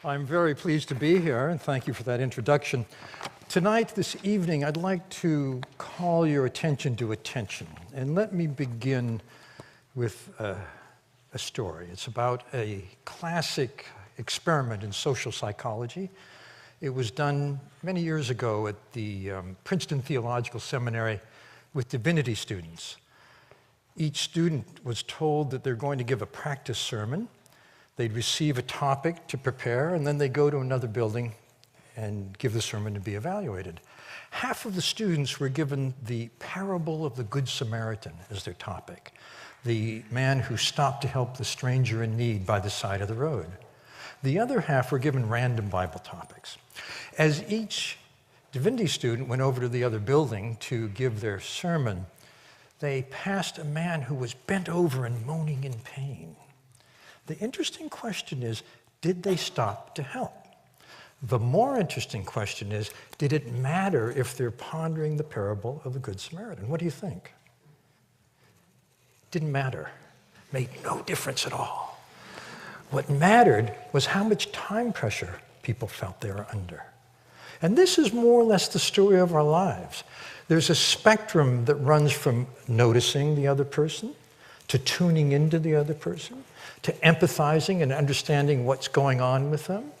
I'm very pleased to be here, and thank you for that introduction. Tonight, this evening, I'd like to call your attention to attention. And let me begin with a story. It's about a classic experiment in social psychology. It was done many years ago at the Princeton Theological Seminary with divinity students. Each student was told that they're going to give a practice sermon. They'd receive a topic to prepare, and then they'd go to another building and give the sermon to be evaluated. Half of the students were given the parable of the Good Samaritan as their topic, the man who stopped to help the stranger in need by the side of the road. The other half were given random Bible topics. As each divinity student went over to the other building to give their sermon, they passed a man who was bent over and moaning in pain. The interesting question is, did they stop to help? The more interesting question is, did it matter if they're pondering the parable of the Good Samaritan? What do you think? Didn't matter. Made no difference at all. What mattered was how much time pressure people felt they were under. And this is more or less the story of our lives. There's a spectrum that runs from noticing the other person, to tuning into the other person, to empathizing and understanding what's going on with them.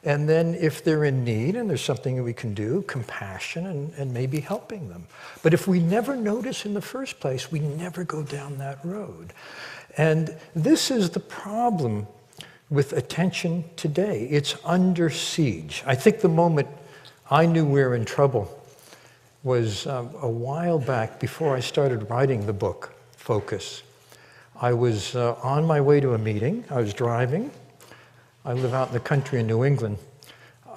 And then if they're in need and there's something that we can do, compassion and maybe helping them. But if we never notice in the first place, we never go down that road. And this is the problem with attention today. It's under siege. I think the moment I knew we were in trouble was a while back before I started writing the book, Focus. I was on my way to a meeting. I was driving. I live out in the country in New England.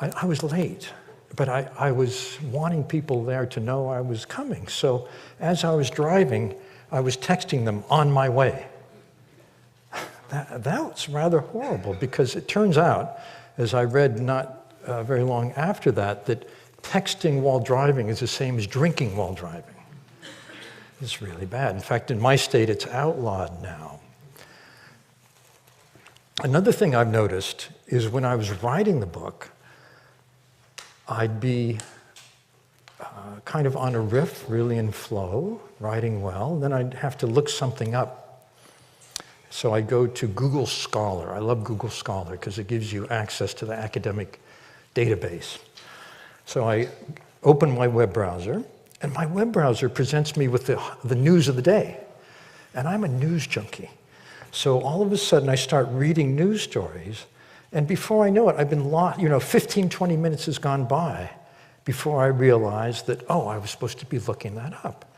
I was late, but I was wanting people there to know I was coming. So as I was driving, I was texting them on my way. That's rather horrible because it turns out, as I read not very long after that texting while driving is the same as drinking while driving. It's really bad. In fact, in my state, it's outlawed now. Another thing I've noticed is when I was writing the book, I'd be kind of on a riff, really in flow, writing well, then I'd have to look something up. So I go to Google Scholar. I love Google Scholar because it gives you access to the academic database. So I open my web browser, and my web browser presents me with the news of the day. And I'm a news junkie. So all of a sudden, I start reading news stories, and before I know it, I've been lost. 15, 20 minutes has gone by before I realize that, oh, I was supposed to be looking that up.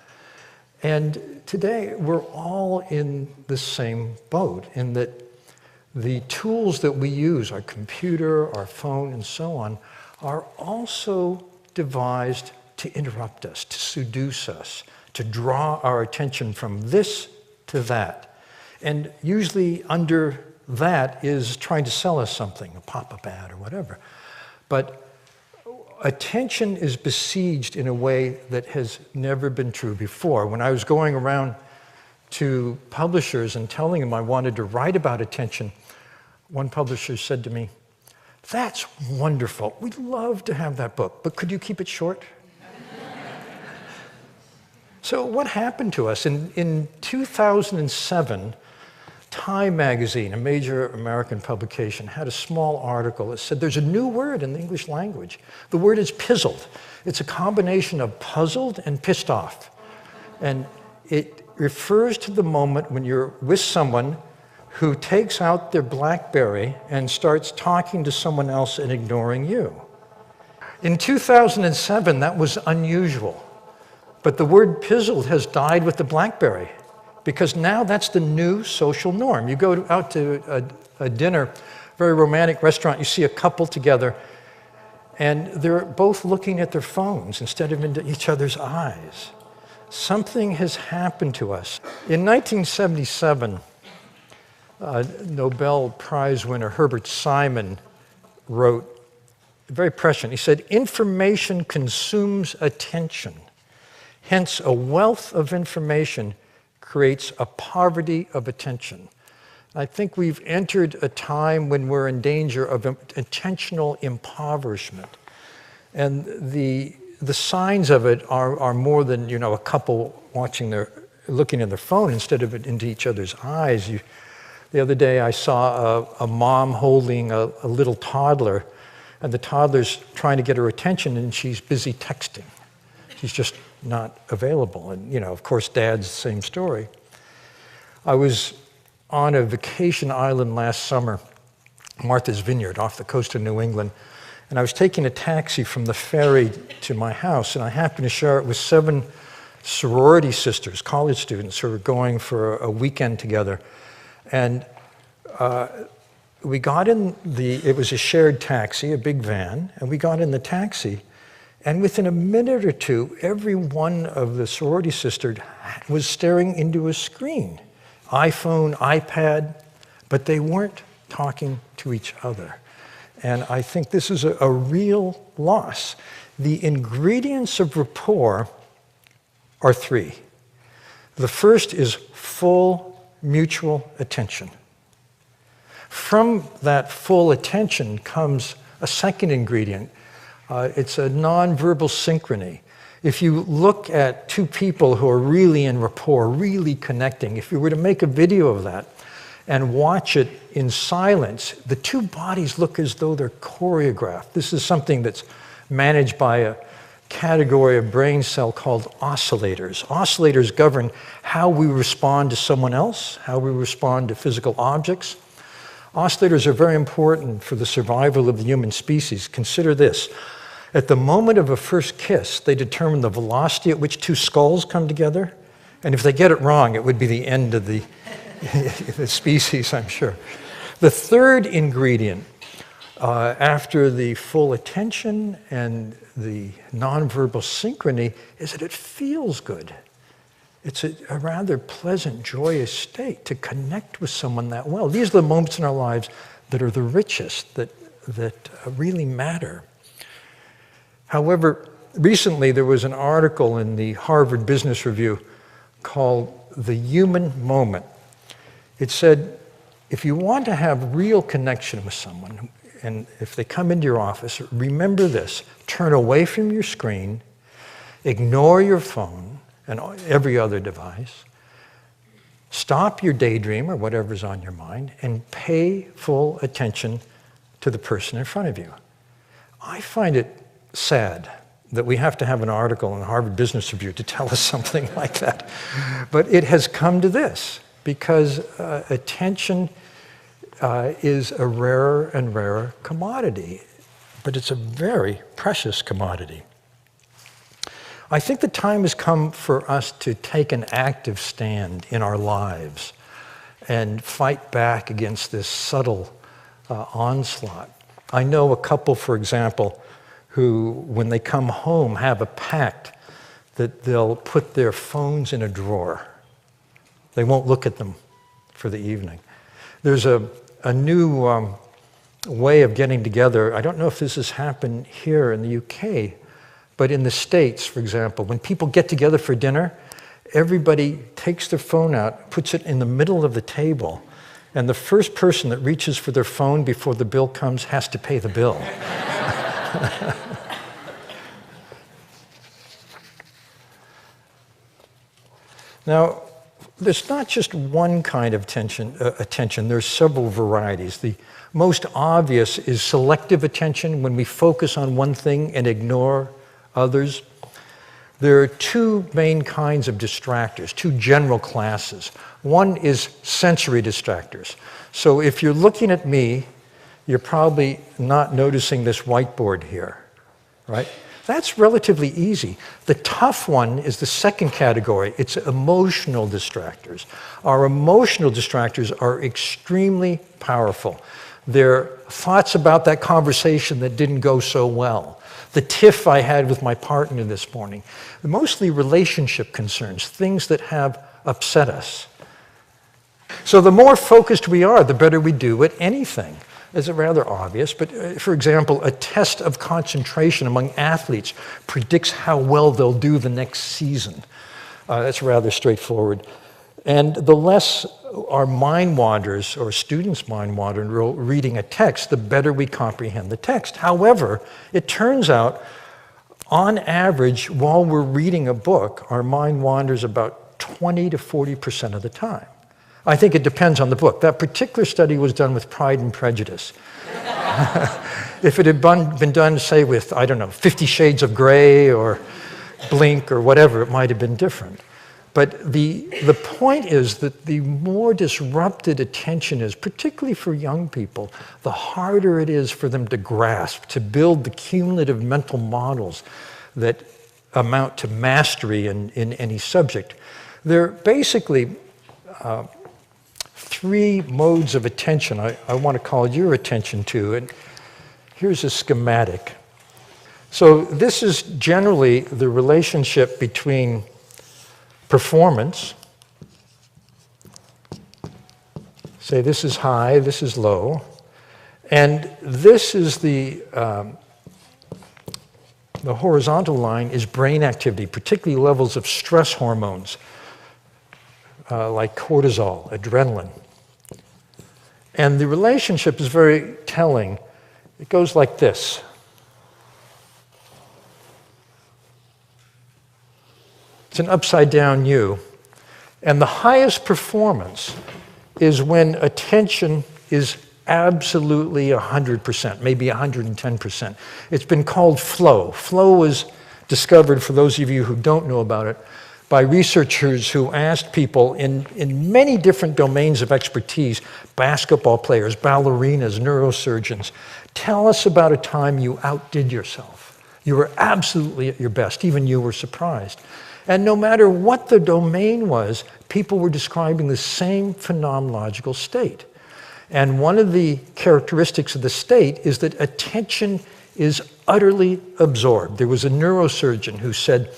And today, we're all in the same boat, in that the tools that we use, our computer, our phone, and so on, are also devised to interrupt us, to seduce us, to draw our attention from this to that. And usually under that is trying to sell us something, a pop-up ad or whatever. But attention is besieged in a way that has never been true before. When I was going around to publishers and telling them I wanted to write about attention, one publisher said to me, "That's wonderful. We'd love to have that book, but could you keep it short?" So what happened to us? In 2007, Time magazine, a major American publication, had a small article that said there's a new word in the English language. The word is pizzled. It's a combination of puzzled and pissed off. And it refers to the moment when you're with someone who takes out their BlackBerry and starts talking to someone else and ignoring you. In 2007, that was unusual. But the word pizzled has died with the BlackBerry because now that's the new social norm. You go out to a dinner, very romantic restaurant, you see a couple together, and they're both looking at their phones instead of into each other's eyes. Something has happened to us. In 1977, Nobel Prize winner Herbert Simon wrote, very prescient, he said, "Information consumes attention. Hence, a wealth of information creates a poverty of attention." I think we've entered a time when we're in danger of intentional impoverishment. And the signs of it are more than, a couple looking at their phone instead of into each other's eyes. The other day I saw a mom holding a little toddler, and the toddler's trying to get her attention, and she's busy texting. She's just not available. And, of course, dad's the same story. I was on a vacation island last summer, Martha's Vineyard, off the coast of New England, and I was taking a taxi from the ferry to my house, and I happened to share it with 7 sorority sisters, college students, who were going for a weekend together. And we got in it was a shared taxi, a big van, and we got in the taxi, and within a minute or two, every one of the sorority sisters was staring into a screen, iPhone, iPad, but they weren't talking to each other. And I think this is a real loss. The ingredients of rapport are 3. The first is full mutual attention. From that full attention comes a second ingredient. It's a nonverbal synchrony. If you look at 2 people who are really in rapport, really connecting, if you were to make a video of that and watch it in silence, the 2 bodies look as though they're choreographed. This is something that's managed by a category of brain cell called oscillators. Oscillators govern how we respond to someone else, how we respond to physical objects. Oscillators are very important for the survival of the human species. Consider this. At the moment of a first kiss, they determine the velocity at which 2 skulls come together. And if they get it wrong, it would be the end of the species, I'm sure. The third ingredient, after the full attention and the nonverbal synchrony, is that it feels good. It's a rather pleasant, joyous state to connect with someone that well. These are the moments in our lives that are the richest, that really matter. However, recently there was an article in the Harvard Business Review called The Human Moment. It said, if you want to have real connection with someone, and if they come into your office, remember this: turn away from your screen, ignore your phone and every other device, stop your daydream or whatever's on your mind, and pay full attention to the person in front of you. I find it sad that we have to have an article in the Harvard Business Review to tell us something like that. But it has come to this, because attention is a rarer and rarer commodity, but it's a very precious commodity. I think the time has come for us to take an active stand in our lives and fight back against this subtle onslaught. I know a couple, for example, who, when they come home, have a pact that they'll put their phones in a drawer. They won't look at them for the evening. There's a new way of getting together. I don't know if this has happened here in the UK, but in the States, for example, when people get together for dinner, everybody takes their phone out, puts it in the middle of the table, and the first person that reaches for their phone before the bill comes has to pay the bill. Now, there's not just one kind of attention. There's several varieties. The most obvious is selective attention, when we focus on one thing and ignore others. There are 2 main kinds of distractors, 2 general classes. One is sensory distractors. So if you're looking at me, you're probably not noticing this whiteboard here, right? That's relatively easy. The tough one is the second category. It's emotional distractors. Our emotional distractors are extremely powerful. They're thoughts about that conversation that didn't go so well, the tiff I had with my partner this morning, mostly relationship concerns, things that have upset us. So the more focused we are, the better we do at anything. It's rather obvious, but for example, a test of concentration among athletes predicts how well they'll do the next season. That's rather straightforward. And the less our mind wanders, or students' mind wander reading a text, the better we comprehend the text. However, it turns out, on average, while we're reading a book, our mind wanders about 20 to 40% of the time. I think it depends on the book. That particular study was done with Pride and Prejudice. If it had been done, say, with, I don't know, 50 Shades of Grey or Blink or whatever, it might have been different. But the point is that the more disrupted attention is, particularly for young people, the harder it is for them to grasp, to build the cumulative mental models that amount to mastery in any subject. There are basically three modes of attention I want to call your attention to. And here's a schematic. So this is generally the relationship between performance. Say this is high, this is low. And this is the horizontal line is brain activity, particularly levels of stress hormones like cortisol, adrenaline. And the relationship is very telling. It goes like this. It's an upside-down U. And the highest performance is when attention is absolutely 100%, maybe 110%. It's been called flow. Flow was discovered, for those of you who don't know about it, by researchers who asked people in many different domains of expertise, basketball players, ballerinas, neurosurgeons, tell us about a time you outdid yourself. You were absolutely at your best. Even you were surprised. And no matter what the domain was, people were describing the same phenomenological state. And one of the characteristics of the state is that attention is utterly absorbed. There was a neurosurgeon who said,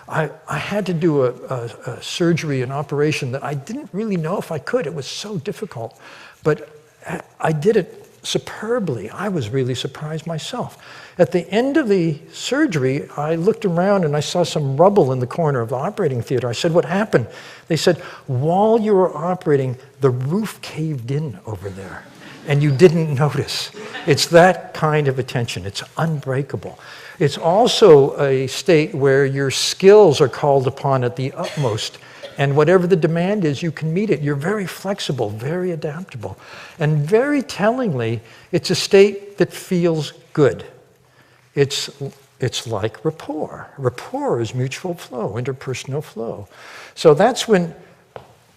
I had to do a surgery, an operation that I didn't really know if I could. It was so difficult. But I did it superbly. I was really surprised myself. At the end of the surgery, I looked around and I saw some rubble in the corner of the operating theater. I said, what happened? They said, while you were operating, the roof caved in over there, and you didn't notice. It's that kind of attention. It's unbreakable. It's also a state where your skills are called upon at the utmost, and whatever the demand is, you can meet it. You're very flexible, very adaptable. And very tellingly, it's a state that feels good. It's like rapport. Rapport is mutual flow, interpersonal flow. So that's when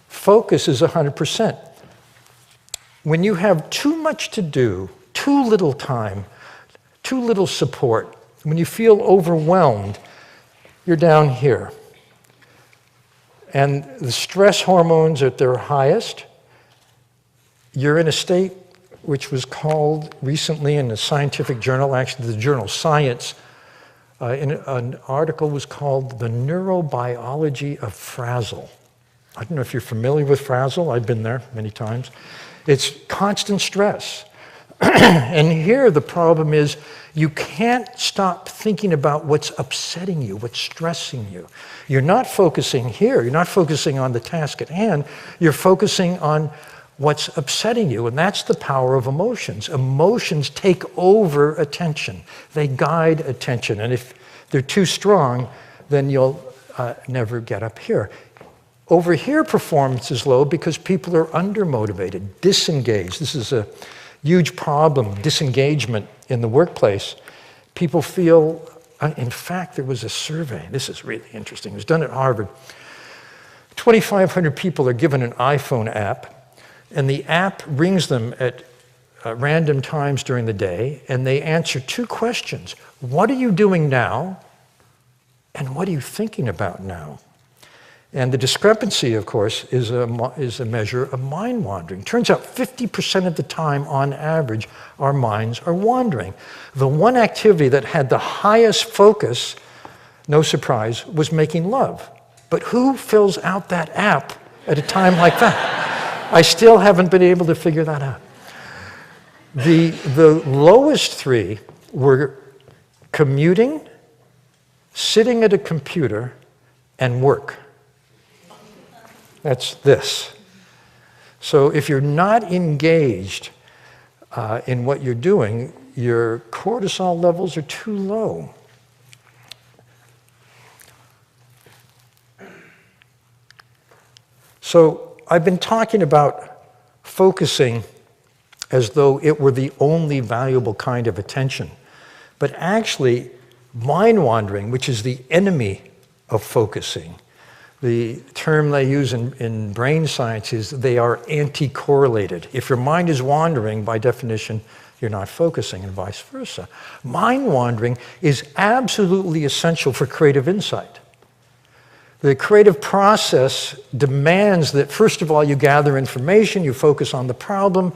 focus is 100%. When you have too much to do, too little time, too little support, when you feel overwhelmed, you're down here. And the stress hormones are at their highest. You're in a state which was called recently in a scientific journal, actually the journal Science, an article was called The Neurobiology of Frazzle. I don't know if you're familiar with Frazzle. I've been there many times. It's constant stress. And here the problem is you can't stop thinking about what's upsetting you, what's stressing you. You're not focusing here. You're not focusing on the task at hand. You're focusing on what's upsetting you, and that's the power of emotions. Emotions take over attention. They guide attention, and if they're too strong, then you'll never get up here. Over here, performance is low because people are undermotivated, disengaged. This is a huge problem, disengagement in the workplace. People feel, in fact, there was a survey. This is really interesting. It was done at Harvard. 2,500 people are given an iPhone app, and the app rings them at random times during the day, and they answer two questions. What are you doing now? And what are you thinking about now? And the discrepancy, of course, is a measure of mind wandering. Turns out 50% of the time, on average, our minds are wandering. The one activity that had the highest focus, no surprise, was making love. But who fills out that app at a time like that? I still haven't been able to figure that out. The lowest three were commuting, sitting at a computer, and work. That's this. So if you're not engaged in what you're doing, your cortisol levels are too low. So I've been talking about focusing as though it were the only valuable kind of attention. But actually, mind wandering, which is the enemy of focusing, the term they use in brain science is they are anti-correlated. If your mind is wandering, by definition, you're not focusing, and vice versa. Mind wandering is absolutely essential for creative insight. The creative process demands that, first of all, you gather information, you focus on the problem,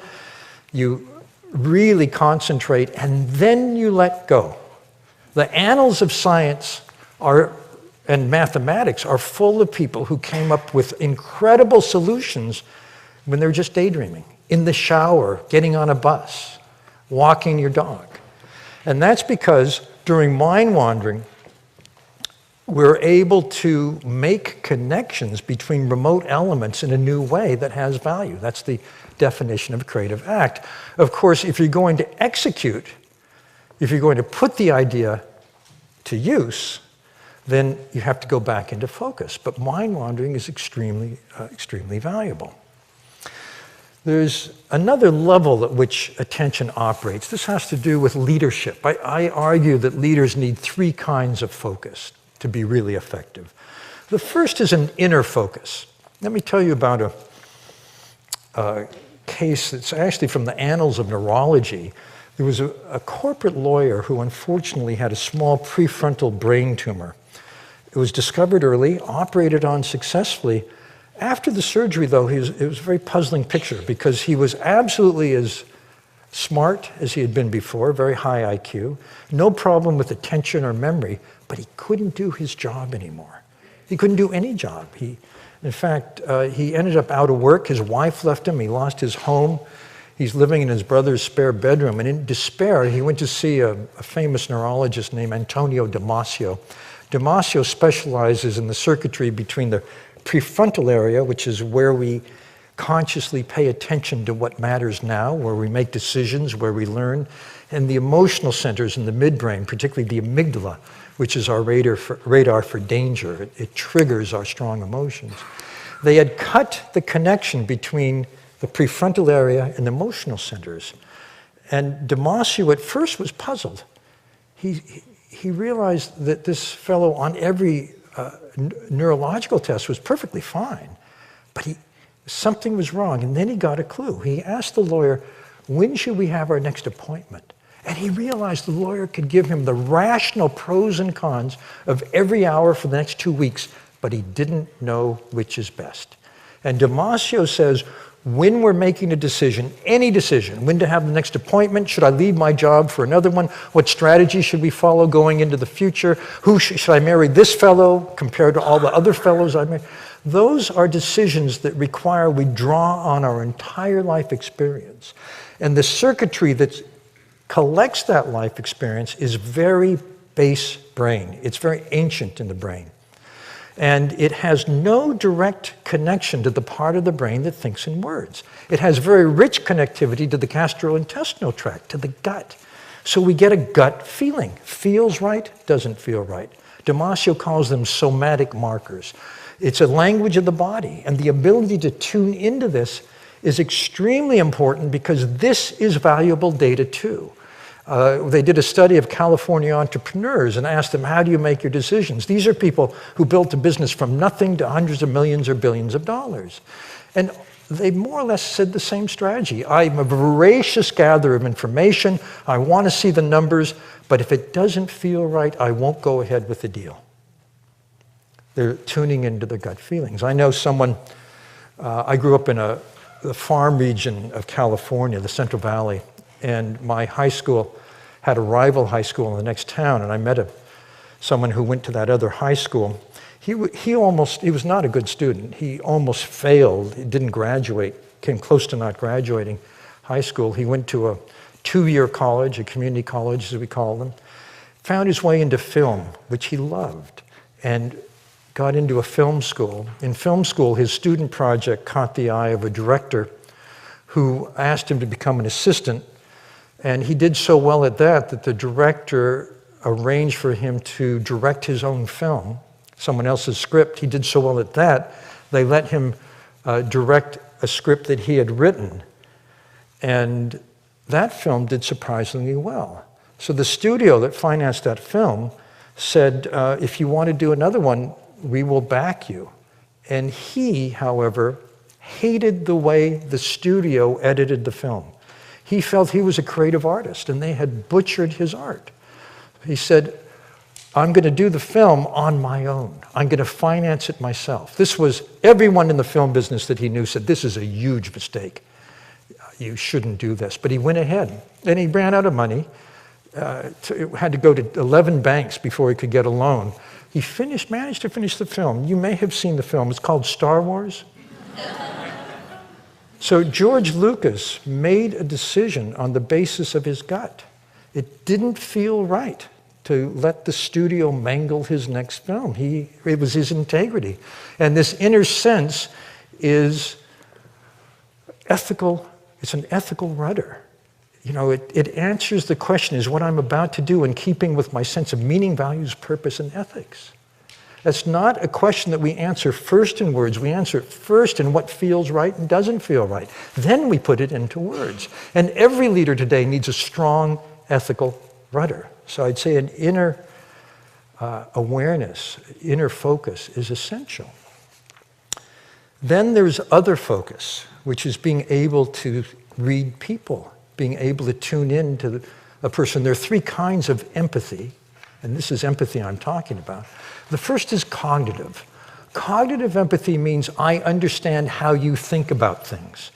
you really concentrate, and then you let go. The annals of science and mathematics are full of people who came up with incredible solutions when they were just daydreaming, in the shower, getting on a bus, walking your dog. And that's because during mind wandering, we're able to make connections between remote elements in a new way that has value. That's the definition of a creative act. Of course, if you're going to execute, if you're going to put the idea to use, then you have to go back into focus. But mind wandering is extremely valuable. There's another level at which attention operates. This has to do with leadership. I argue that leaders need three kinds of focus to be really effective. The first is an inner focus. Let me tell you about a case that's actually from the annals of neurology. There was a corporate lawyer who unfortunately had a small prefrontal brain tumor. It was discovered early, operated on successfully. After the surgery, though, it was a very puzzling picture because he was absolutely as smart as he had been before, very high IQ, no problem with attention or memory, but he couldn't do his job anymore. He couldn't do any job. In fact, he ended up out of work. His wife left him. He lost his home. He's living in his brother's spare bedroom. And in despair, he went to see a famous neurologist named Antonio Damasio. Damasio specializes in the circuitry between the prefrontal area, which is where we consciously pay attention to what matters now, where we make decisions, where we learn, and the emotional centers in the midbrain, particularly the amygdala, which is our radar for danger. It triggers our strong emotions. They had cut the connection between the prefrontal area and the emotional centers. And Damasio at first was puzzled. He realized that this fellow on every neurological test was perfectly fine, but something was wrong. And then he got a clue. He asked the lawyer, when should we have our next appointment? And he realized the lawyer could give him the rational pros and cons of every hour for the next 2 weeks, but he didn't know which is best. And Damasio says, when we're making a decision, any decision, when to have the next appointment, should I leave my job for another one? What strategy should we follow going into the future? Should I marry this fellow compared to all the other fellows I married? Those are decisions that require we draw on our entire life experience. And the circuitry that collects that life experience is very base brain. It's very ancient in the brain. And it has no direct connection to the part of the brain that thinks in words. It has very rich connectivity to the gastrointestinal tract, to the gut. So we get a gut feeling. Feels right, doesn't feel right. Damasio calls them somatic markers. It's a language of the body, and the ability to tune into this is extremely important because this is valuable data too. They did a study of California entrepreneurs and asked them, how do you make your decisions? These are people who built a business from nothing to hundreds of millions or billions of dollars. And they more or less said the same strategy. I'm a voracious gatherer of information. I want to see the numbers, but if it doesn't feel right, I won't go ahead with the deal. They're tuning into their gut feelings. I know someone, I grew up in the farm region of California, the Central Valley, and my high school had a rival high school in the next town, and I met someone who went to that other high school. He was not a good student. He almost failed. He didn't graduate, came close to not graduating high school. He went to a 2-year college, a community college as we call them, found his way into film, which he loved, and got into a film school. In film school, his student project caught the eye of a director who asked him to become an assistant. And he did so well at that the director arranged for him to direct his own film, someone else's script. He did so well at that, they let him direct a script that he had written. And that film did surprisingly well. So the studio that financed that film said, if you want to do another one, we will back you. And he, however, hated the way the studio edited the film. He felt he was a creative artist and they had butchered his art. He said, I'm going to do the film on my own. I'm going to finance it myself. This was, everyone in the film business that he knew said, this is a huge mistake. You shouldn't do this. But he went ahead and he ran out of money. Had to go to 11 banks before he could get a loan. He managed to finish the film. You may have seen the film. It's called Star Wars. So George Lucas made a decision on the basis of his gut. It didn't feel right to let the studio mangle his next film. It was his integrity. And this inner sense is ethical. It's an ethical rudder. You know, it answers the question, is what I'm about to do in keeping with my sense of meaning, values, purpose, and ethics? That's not a question that we answer first in words. We answer it first in what feels right and doesn't feel right. Then we put it into words. And every leader today needs a strong ethical rudder. So I'd say an inner awareness, inner focus is essential. Then there's other focus, which is being able to read people, being able to tune in to a person. There are three kinds of empathy, and this is empathy I'm talking about. The first is cognitive. Cognitive empathy means I understand how you think about things,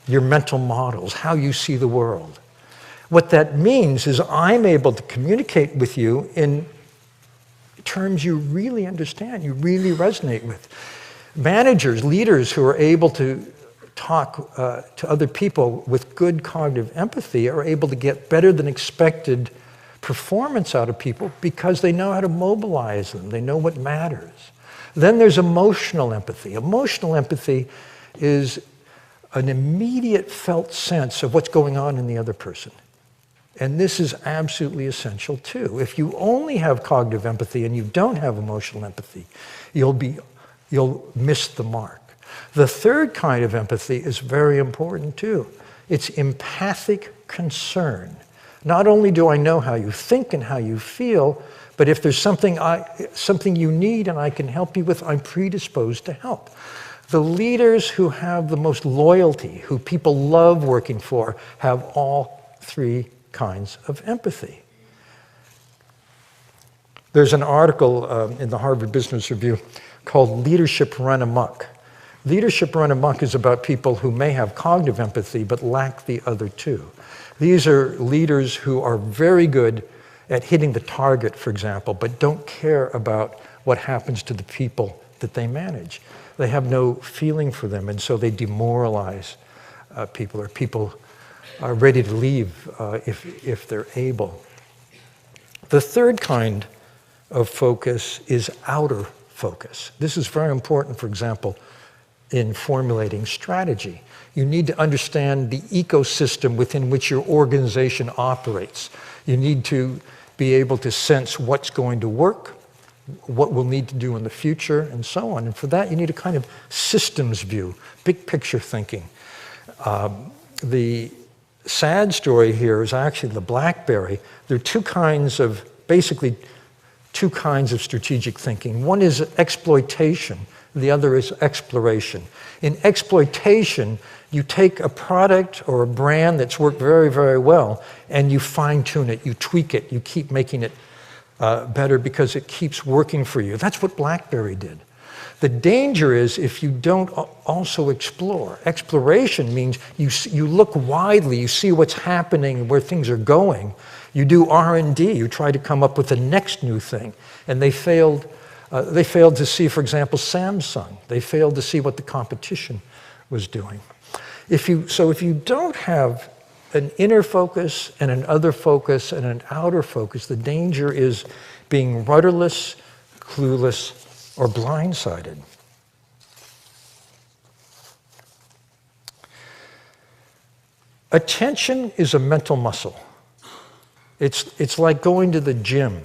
your mental models, how you see the world. What that means is I'm able to communicate with you in terms you really understand, you really resonate with. Managers, leaders who are able to talk to other people with good cognitive empathy are able to get better than expected performance out of people because they know how to mobilize them. They know what matters. Then there's emotional empathy. Emotional empathy is an immediate felt sense of what's going on in the other person. And this is absolutely essential too. If you only have cognitive empathy and you don't have emotional empathy, you'll miss the mark. The third kind of empathy is very important too. It's empathic concern. Not only do I know how you think and how you feel, but if there's something you need and I can help you with, I'm predisposed to help. The leaders who have the most loyalty, who people love working for, have all three kinds of empathy. There's an article in the Harvard Business Review called Leadership Run Amok. Leadership Run Amok is about people who may have cognitive empathy but lack the other two. These are leaders who are very good at hitting the target, for example, but don't care about what happens to the people that they manage. They have no feeling for them, and so they demoralize people, or people are ready to leave if they're able. The third kind of focus is outer focus. This is very important, for example, in formulating strategy. You need to understand the ecosystem within which your organization operates. You need to be able to sense what's going to work, what we'll need to do in the future, and so on. And for that, you need a kind of systems view, big picture thinking. The sad story here is actually the BlackBerry. There are basically two kinds of strategic thinking. One is exploitation, the other is exploration. In exploitation, you take a product or a brand that's worked very, very well, and you fine-tune it, you tweak it, you keep making it better because it keeps working for you. That's what BlackBerry did. The danger is if you don't also explore. Exploration means you look widely, you see what's happening, where things are going. You do R&D, you try to come up with the next new thing. And they failed to see, for example, Samsung. They failed to see what the competition was doing. If you don't have an inner focus and an other focus and an outer focus, the danger is being rudderless, clueless, or blindsided. Attention is a mental muscle. It's like going to the gym.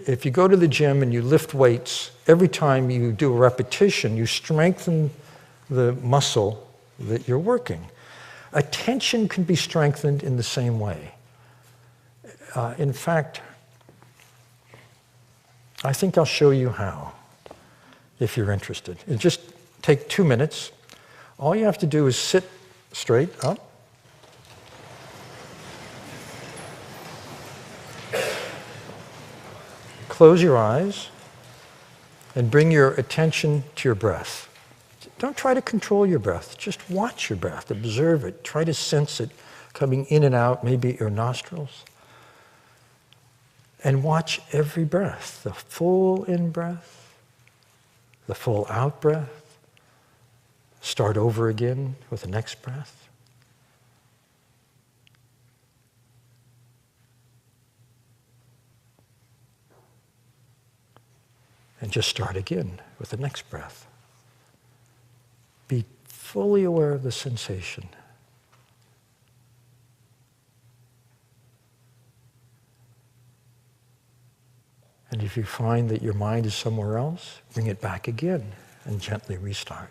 If you go to the gym and you lift weights, every time you do a repetition, you strengthen the muscle that you're working. Attention can be strengthened in the same way. In fact, I think I'll show you how, if you're interested. It'll just take 2 minutes. All you have to do is sit straight up. Close your eyes and bring your attention to your breath. Don't try to control your breath. Just watch your breath. Observe it. Try to sense it coming in and out, maybe at your nostrils. And watch every breath. The full in breath, the full out breath. Start over again with the next breath. And just start again with the next breath. Be fully aware of the sensation. And if you find that your mind is somewhere else, bring it back again and gently restart.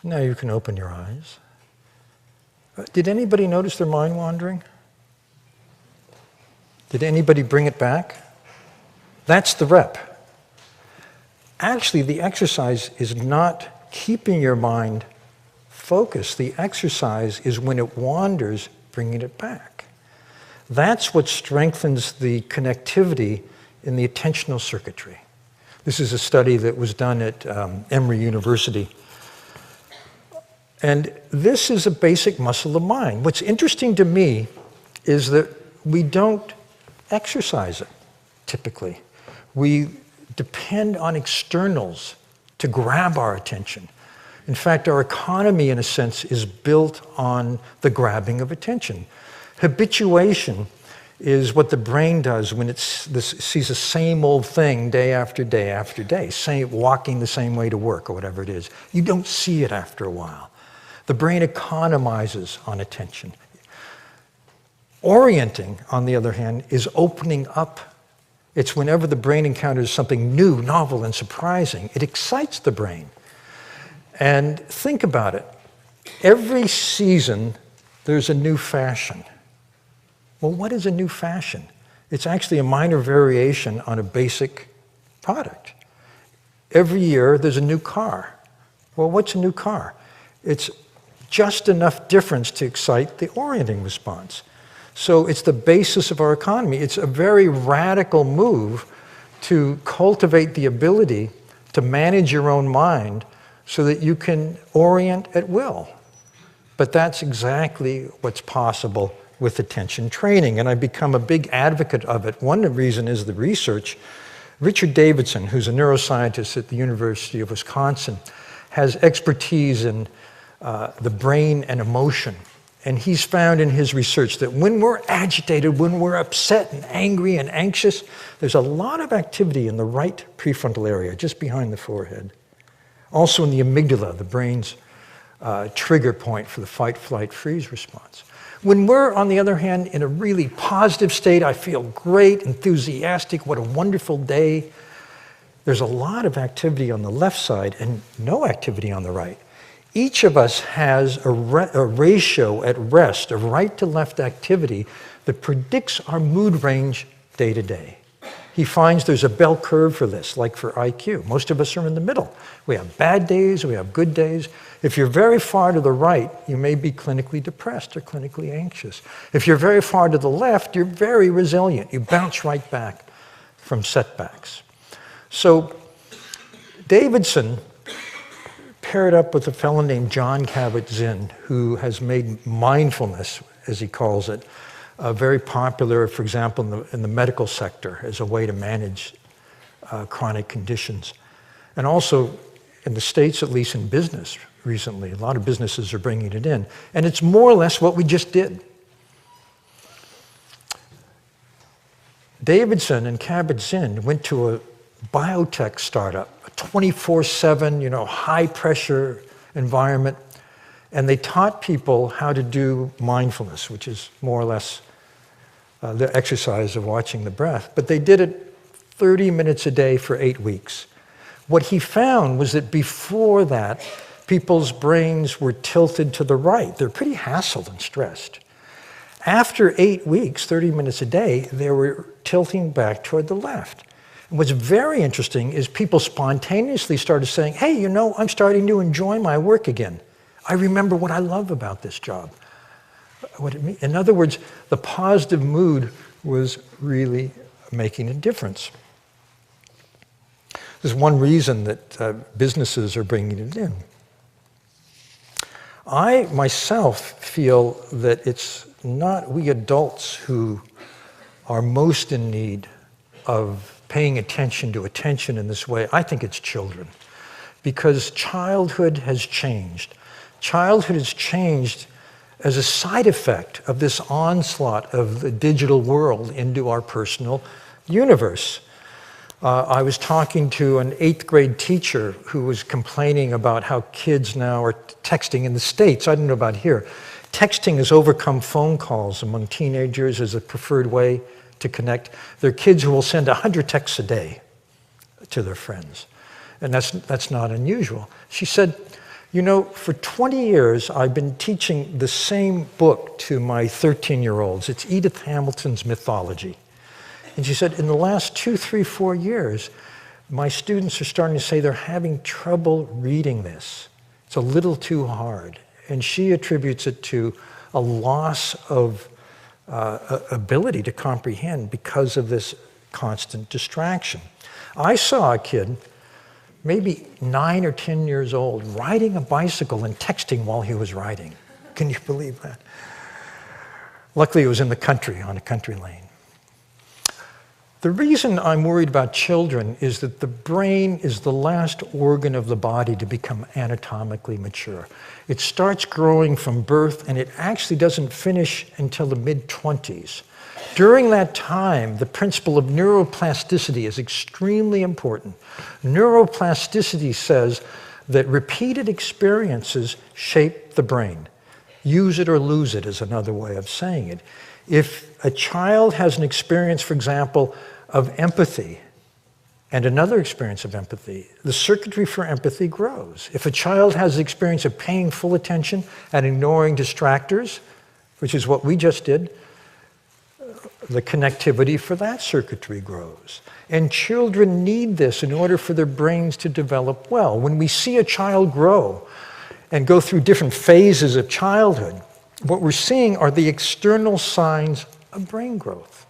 Now you can open your eyes. Did anybody notice their mind wandering? Did anybody bring it back? That's the rep. Actually, the exercise is not keeping your mind focused. The exercise is when it wanders, bringing it back. That's what strengthens the connectivity in the attentional circuitry. This is a study that was done at Emory University. And this is a basic muscle of mind. What's interesting to me is that we don't exercise it, typically. We depend on externals to grab our attention. In fact, our economy, in a sense, is built on the grabbing of attention. Habituation is what the brain does when it sees the same old thing day after day after day, walking the same way to work or whatever it is. You don't see it after a while. The brain economizes on attention. Orienting, on the other hand, is opening up. It's whenever the brain encounters something new, novel, and surprising, it excites the brain. And think about it. Every season, there's a new fashion. Well, what is a new fashion? It's actually a minor variation on a basic product. Every year, there's a new car. Well, what's a new car? It's just enough difference to excite the orienting response. So it's the basis of our economy. It's a very radical move to cultivate the ability to manage your own mind so that you can orient at will. But that's exactly what's possible with attention training, and I've become a big advocate of it. One reason is the research. Richard Davidson, who's a neuroscientist at the University of Wisconsin, has expertise in the brain and emotion. And he's found in his research that when we're agitated, when we're upset and angry and anxious, there's a lot of activity in the right prefrontal area, just behind the forehead. Also in the amygdala, the brain's trigger point for the fight, flight, freeze response. When we're, on the other hand, in a really positive state, I feel great, enthusiastic, what a wonderful day, there's a lot of activity on the left side and no activity on the right. Each of us has a ratio at rest of right to left activity that predicts our mood range day to day. He finds there's a bell curve for this, like for IQ. Most of us are in the middle. We have bad days, we have good days. If you're very far to the right, you may be clinically depressed or clinically anxious. If you're very far to the left, you're very resilient. You bounce right back from setbacks. So Davidson paired up with a fellow named Jon Kabat-Zinn, who has made mindfulness, as he calls it, very popular, for example, in the medical sector as a way to manage chronic conditions. And also, in the States, at least in business recently, a lot of businesses are bringing it in. And it's more or less what we just did. Davidson and Kabat-Zinn went to a biotech startup, a 24/7, high-pressure environment, and they taught people how to do mindfulness, which is more or less the exercise of watching the breath. But they did it 30 minutes a day for 8 weeks. What he found was that before that, people's brains were tilted to the right. They're pretty hassled and stressed. After 8 weeks, 30 minutes a day, they were tilting back toward the left. And what's very interesting is people spontaneously started saying, hey, I'm starting to enjoy my work again. I remember what I love about this job. In other words, the positive mood was really making a difference. There's one reason that businesses are bringing it in. I myself feel that it's not we adults who are most in need of paying attention to attention in this way. I think it's children, because childhood has changed. Childhood has changed as a side effect of this onslaught of the digital world into our personal universe. I was talking to an 8th grade teacher who was complaining about how kids now are texting in the States. I don't know about here. Texting has overcome phone calls among teenagers as a preferred way to connect. There are kids who will send 100 texts a day to their friends, and that's not unusual. She said, for 20 years, I've been teaching the same book to my 13-year-olds. It's Edith Hamilton's Mythology. And she said, in the last 2, 3, 4 years, my students are starting to say they're having trouble reading this. It's a little too hard. And she attributes it to a loss of ability to comprehend because of this constant distraction. I saw a kid, maybe 9 or 10 years old, riding a bicycle and texting while he was riding. Can you believe that? Luckily, it was in the country, on a country lane. The reason I'm worried about children is that the brain is the last organ of the body to become anatomically mature. It starts growing from birth, and it actually doesn't finish until the mid-20s. During that time, the principle of neuroplasticity is extremely important. Neuroplasticity says that repeated experiences shape the brain. Use it or lose it is another way of saying it. If a child has an experience, for example, of empathy and another experience of empathy, the circuitry for empathy grows. If a child has the experience of paying full attention and ignoring distractors, which is what we just did, the connectivity for that circuitry grows. And children need this in order for their brains to develop well. When we see a child grow and go through different phases of childhood, what we're seeing are the external signs of brain growth.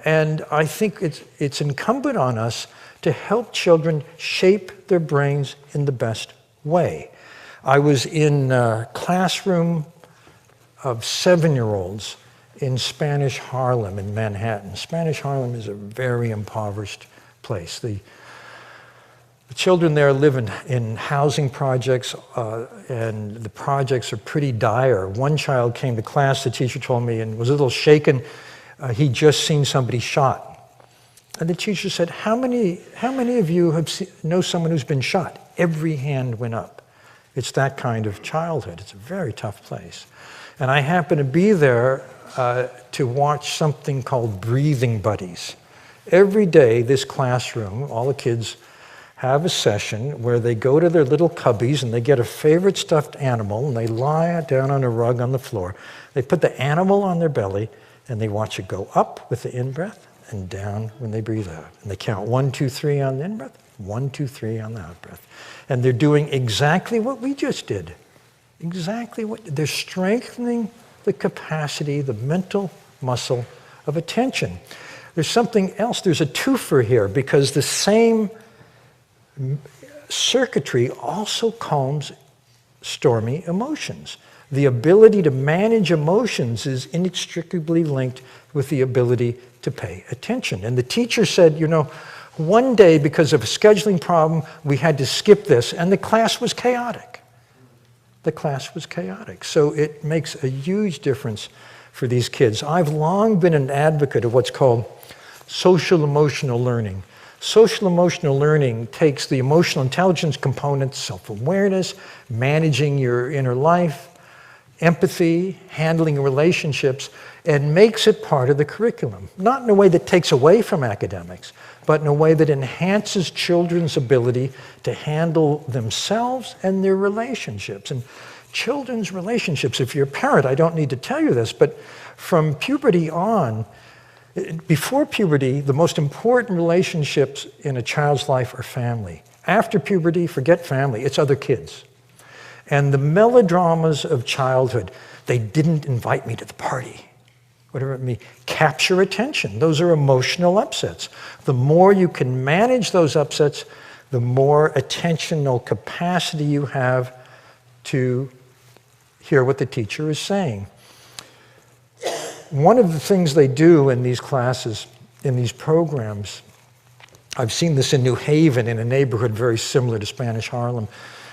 And I think it's incumbent on us to help children shape their brains in the best way. I was in a classroom of 7-year-olds in Spanish Harlem in Manhattan. Spanish Harlem is a very impoverished place. The children there live in housing projects, and the projects are pretty dire. One child came to class, the teacher told me, and was a little shaken. He'd just seen somebody shot. And the teacher said, how many of you know someone who's been shot? Every hand went up. It's that kind of childhood. It's a very tough place. And I happened to be there to watch something called Breathing Buddies. Every day, this classroom, all the kids have a session where they go to their little cubbies and they get a favorite stuffed animal and they lie down on a rug on the floor. They put the animal on their belly and they watch it go up with the in-breath and down when they breathe out. And they count 1, 2, 3 on the in-breath, 1, 2, 3 on the out-breath. And they're doing exactly what we just did. They're strengthening the capacity, the mental muscle of attention. There's something else, there's a twofer here, because the same circuitry also calms stormy emotions. The ability to manage emotions is inextricably linked with the ability to pay attention. And the teacher said, you know, one day because of a scheduling problem, we had to skip this, and the class was chaotic. The class was chaotic. So it makes a huge difference for these kids. I've long been an advocate of what's called social emotional learning. Social emotional learning takes the emotional intelligence components, self-awareness, managing your inner life, empathy, handling relationships, and makes it part of the curriculum. Not in a way that takes away from academics, but in a way that enhances children's ability to handle themselves and their relationships. And children's relationships, if you're a parent, I don't need to tell you this, but from puberty on, before puberty, the most important relationships in a child's life are family. After puberty, forget family, it's other kids. And the melodramas of childhood, they didn't invite me to the party, whatever it means, capture attention. Those are emotional upsets. The more you can manage those upsets, the more attentional capacity you have to hear what the teacher is saying. One of the things they do in these classes, in these programs, I've seen this in New Haven in a neighborhood very similar to Spanish Harlem.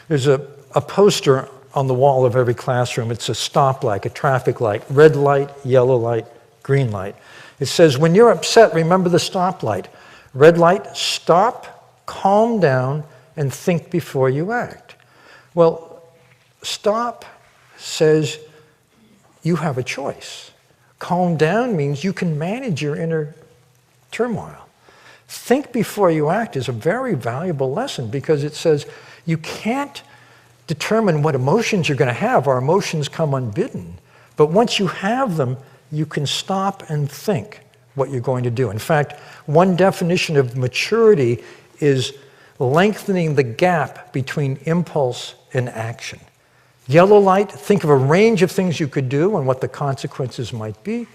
There's a poster on the wall of every classroom. It's a stoplight, a traffic light, red light, yellow light, green light. It says, when you're upset, remember the stoplight. Red light, stop, calm down, and think before you act. Well, stop says you have a choice. Calm down means you can manage your inner turmoil. Think before you act is a very valuable lesson because it says you can't determine what emotions you're going to have. Our emotions come unbidden. But once you have them, you can stop and think what you're going to do. In fact, one definition of maturity is lengthening the gap between impulse and action. Yellow light, think of a range of things you could do and what the consequences might be.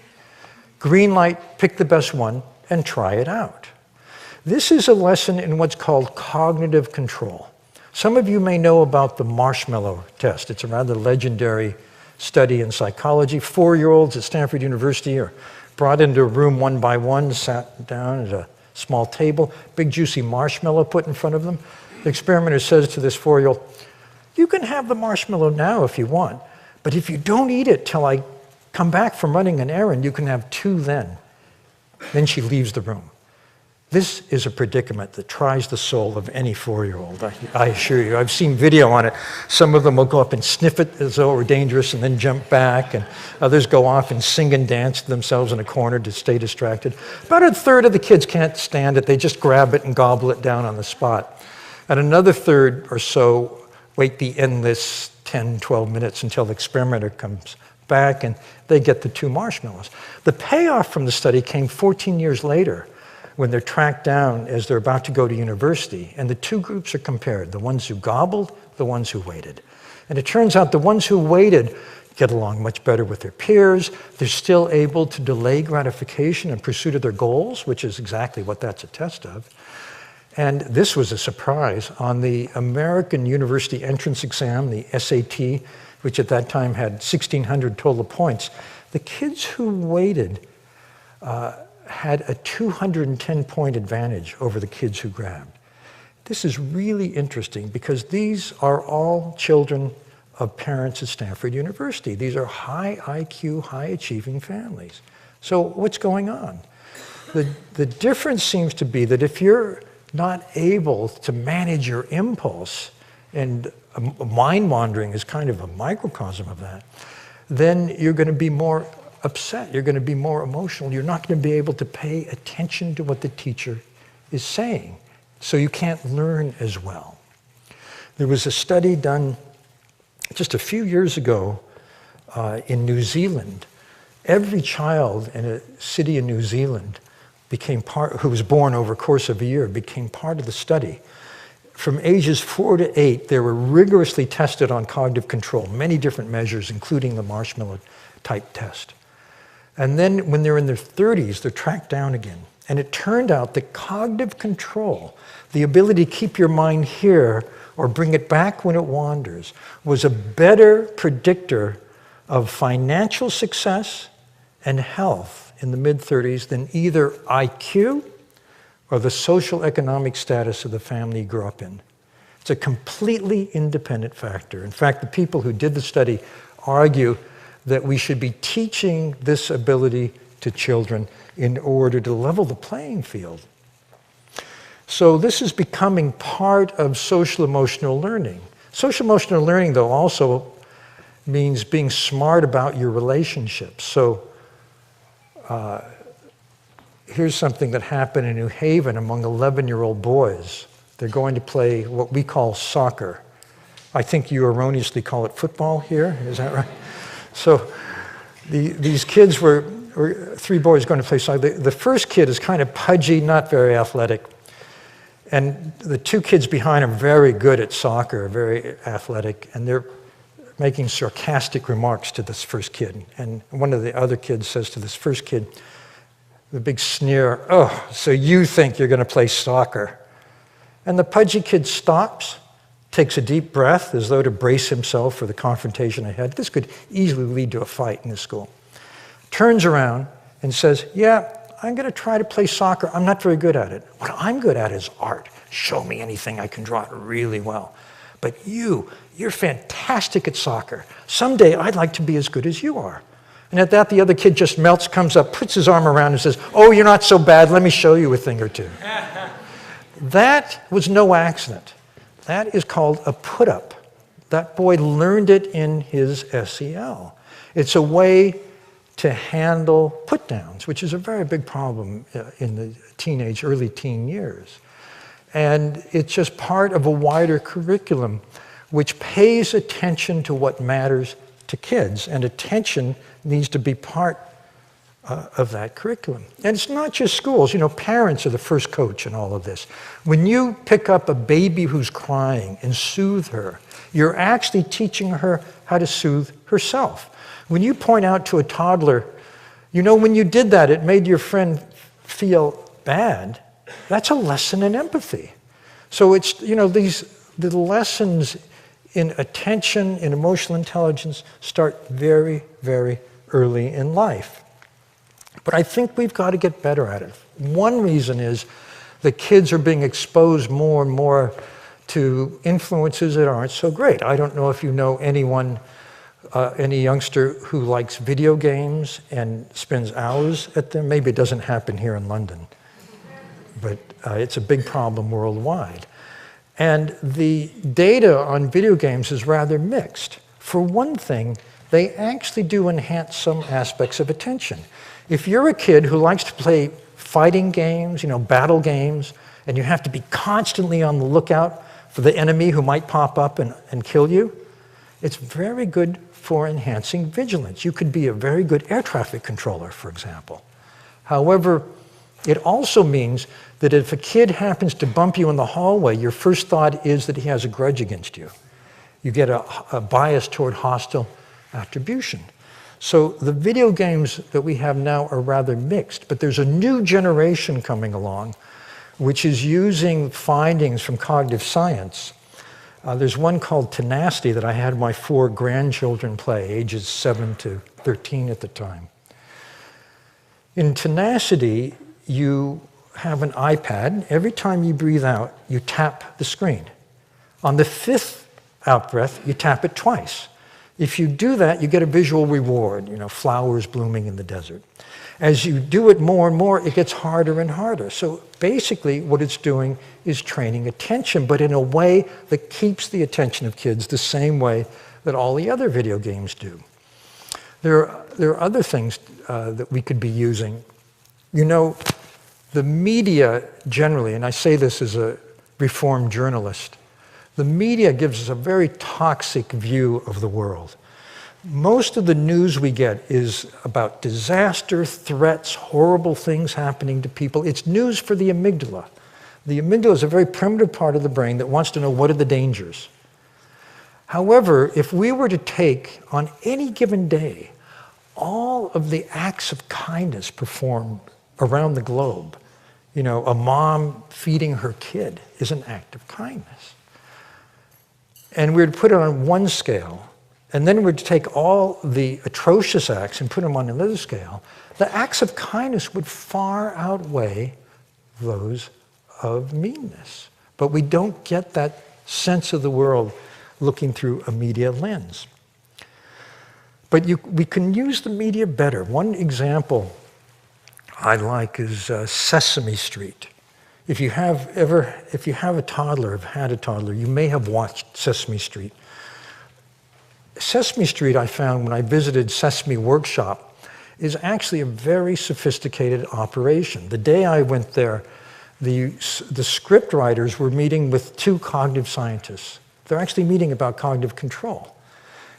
Green light, pick the best one and try it out. This is a lesson in what's called cognitive control. Some of you may know about the marshmallow test. It's a rather legendary study in psychology. 4-year-olds at Stanford University are brought into a room one by one, sat down at a small table, big juicy marshmallow put in front of them. The experimenter says to this 4-year-old, you can have the marshmallow now if you want, but if you don't eat it till I come back from running an errand, you can have 2 then. Then she leaves the room. This is a predicament that tries the soul of any 4-year-old, I assure you. I've seen video on it. Some of them will go up and sniff it as though it were dangerous and then jump back, and others go off and sing and dance to themselves in a corner to stay distracted. About a third of the kids can't stand it. They just grab it and gobble it down on the spot. And another third or so wait the endless 10, 12 minutes until the experimenter comes back and they get the 2 marshmallows. The payoff from the study came 14 years later when they're tracked down as they're about to go to university, and the 2 groups are compared, the ones who gobbled, the ones who waited. And it turns out the ones who waited get along much better with their peers. They're still able to delay gratification in pursuit of their goals, which is exactly what that's a test of. And this was a surprise. On the American University Entrance Exam, the SAT, which at that time had 1,600 total points, the kids who waited had a 210-point advantage over the kids who grabbed. This is really interesting because these are all children of parents at Stanford University. These are high IQ, high-achieving families. So what's going on? The difference seems to be that if you're not able to manage your impulse, and mind wandering is kind of a microcosm of that, then you're going to be more upset, you're going to be more emotional, you're not going to be able to pay attention to what the teacher is saying, so you can't learn as well. There was a study done just a few years ago in New Zealand. Every child in a city in New Zealand who was born over a course of a year, became part of the study. From ages 4 to 8, they were rigorously tested on cognitive control, many different measures, including the marshmallow type test. And then when they're in their 30s, they're tracked down again. And it turned out that cognitive control, the ability to keep your mind here or bring it back when it wanders, was a better predictor of financial success and health in the mid-30s than either IQ or the social economic status of the family you grew up in. It's a completely independent factor. In fact, the people who did the study argue that we should be teaching this ability to children in order to level the playing field. So this is becoming part of social-emotional learning. Social-emotional learning, though, also means being smart about your relationships. So here's something that happened in New Haven among 11-year-old boys. They're going to play what we call soccer. I think you erroneously call it football here, is that right? So these kids were 3 boys going to play soccer. The first kid is kind of pudgy, not very athletic. And the 2 kids behind him are very good at soccer, very athletic, and they're making sarcastic remarks to this first kid. And one of the other kids says to this first kid, the big sneer, "Oh, so you think you're going to play soccer?" And the pudgy kid stops, takes a deep breath as though to brace himself for the confrontation ahead. This could easily lead to a fight in this school. Turns around and says, "Yeah, I'm going to try to play soccer. I'm not very good at it. What I'm good at is art. Show me anything, I can draw it really well. But you're fantastic at soccer. Someday I'd like to be as good as you are." And at that, the other kid just melts, comes up, puts his arm around and says, "Oh, you're not so bad. Let me show you a thing or two." That was no accident. That is called a put-up. That boy learned it in his SEL. It's a way to handle put-downs, which is a very big problem in the early teen years. And it's just part of a wider curriculum which pays attention to what matters to kids, and attention needs to be part of that curriculum. And it's not just schools. You know, parents are the first coach in all of this. When you pick up a baby who's crying and soothe her, you're actually teaching her how to soothe herself. When you point out to a toddler, you know, when you did that, it made your friend feel bad, that's a lesson in empathy. So it's, you know, the lessons in attention, in emotional intelligence, start very, very early in life. But I think we've got to get better at it. One reason is the kids are being exposed more and more to influences that aren't so great. I don't know if you know anyone, any youngster who likes video games and spends hours at them. Maybe it doesn't happen here in London, but it's a big problem worldwide. And the data on video games is rather mixed. For one thing, they actually do enhance some aspects of attention. If you're a kid who likes to play fighting games, you know, battle games, and you have to be constantly on the lookout for the enemy who might pop up and kill you, it's very good for enhancing vigilance. You could be a very good air traffic controller, for example. However, it also means that if a kid happens to bump you in the hallway, your first thought is that he has a grudge against you. You get a bias toward hostile attribution. So the video games that we have now are rather mixed, but there's a new generation coming along which is using findings from cognitive science. There's one called Tenacity that I had my 4 grandchildren play, ages 7 to 13 at the time. In Tenacity, you have an iPad. Every time you breathe out, you tap the screen. On the 5th out-breath, you tap it twice. If you do that, you get a visual reward, you know, flowers blooming in the desert. As you do it more and more, it gets harder and harder. So basically, what it's doing is training attention, but in a way that keeps the attention of kids the same way that all the other video games do. There are other things that we could be using. You know, the media generally, and I say this as a reformed journalist, the media gives us a very toxic view of the world. Most of the news we get is about disaster, threats, horrible things happening to people. It's news for the amygdala. The amygdala is a very primitive part of the brain that wants to know what are the dangers. However, if we were to take on any given day all of the acts of kindness performed around the globe, you know, a mom feeding her kid is an act of kindness. and we'd put it on one scale, and then we'd take all the atrocious acts and put them on another scale, the acts of kindness would far outweigh those of meanness. But we don't get that sense of the world looking through a media lens. But we can use the media better. One example I like is Sesame Street. If you have a toddler, have had a toddler, you may have watched Sesame Street. Sesame Street, I found when I visited Sesame Workshop, is actually a very sophisticated operation. The day I went there, the script writers were meeting with 2 cognitive scientists. They're actually meeting about cognitive control,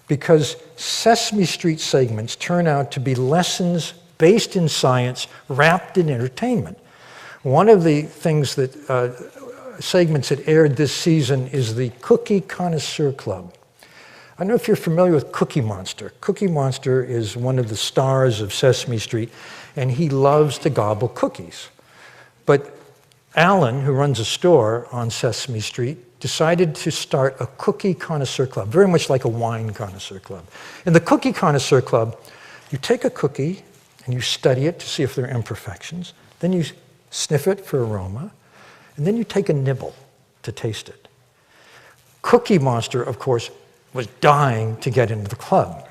because Sesame Street segments turn out to be lessons based in science, wrapped in entertainment. One of the things that segments that aired this season is the Cookie Connoisseur Club. I don't know if you're familiar with Cookie Monster. Cookie Monster is one of the stars of Sesame Street, and he loves to gobble cookies. But Alan, who runs a store on Sesame Street, decided to start a Cookie Connoisseur Club, very much like a wine connoisseur club. In the Cookie Connoisseur Club, you take a cookie and you study it to see if there are imperfections. Then you sniff it for aroma, and then you take a nibble to taste it. Cookie Monster, of course, was dying to get into the club.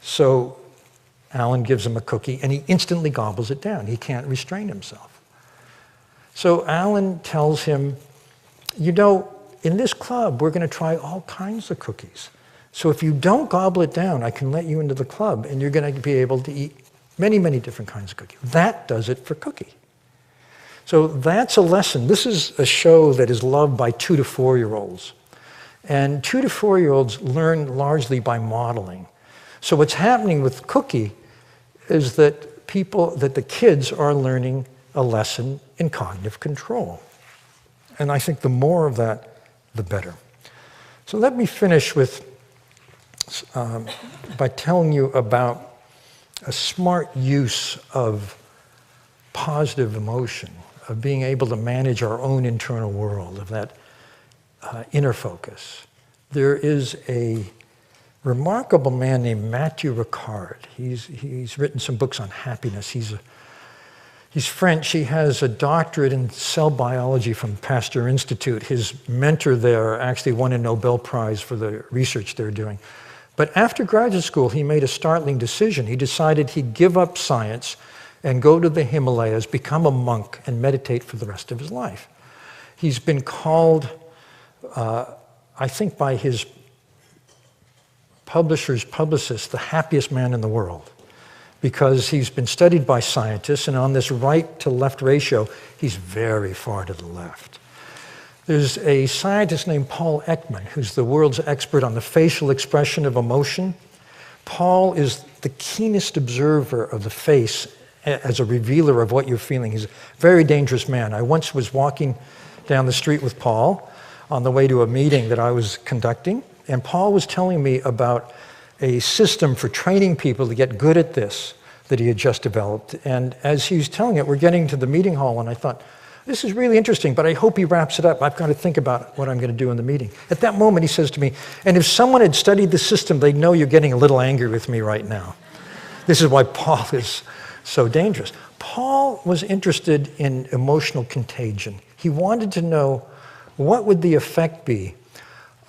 So Alan gives him a cookie, and he instantly gobbles it down. He can't restrain himself. So Alan tells him, you know, in this club, we're going to try all kinds of cookies. So if you don't gobble it down, I can let you into the club, and you're going to be able to eat many, many different kinds of cookies. That does it for Cookie. So that's a lesson. This is a show that is loved by 2 to 4-year-olds. And 2 to 4-year-olds learn largely by modeling. So what's happening with Cookie is that the kids are learning a lesson in cognitive control. And I think the more of that, the better. So let me finish with by telling you about a smart use of positive emotion, of being able to manage our own internal world, of that inner focus. There is a remarkable man named Matthew Ricard. He's written some books on happiness. He's French. He has a doctorate in cell biology from Pasteur Institute. His mentor there actually won a Nobel Prize for the research they're doing. But after graduate school, he made a startling decision. He decided he'd give up science and go to the Himalayas, become a monk, and meditate for the rest of his life. He's been called, I think by his publisher's publicist, the happiest man in the world, because he's been studied by scientists, and on this right-to-left ratio, he's very far to the left. There's a scientist named Paul Ekman, who's the world's expert on the facial expression of emotion. Paul is the keenest observer of the face as a revealer of what you're feeling. He's a very dangerous man. I once was walking down the street with Paul on the way to a meeting that I was conducting, and Paul was telling me about a system for training people to get good at this that he had just developed. And as he was telling it, we're getting to the meeting hall, and I thought, this is really interesting, but I hope he wraps it up. I've got to think about what I'm going to do in the meeting. At that moment, he says to me, and if someone had studied the system, they'd know you're getting a little angry with me right now. This is why Paul is so dangerous. Paul was interested in emotional contagion. He wanted to know what would the effect be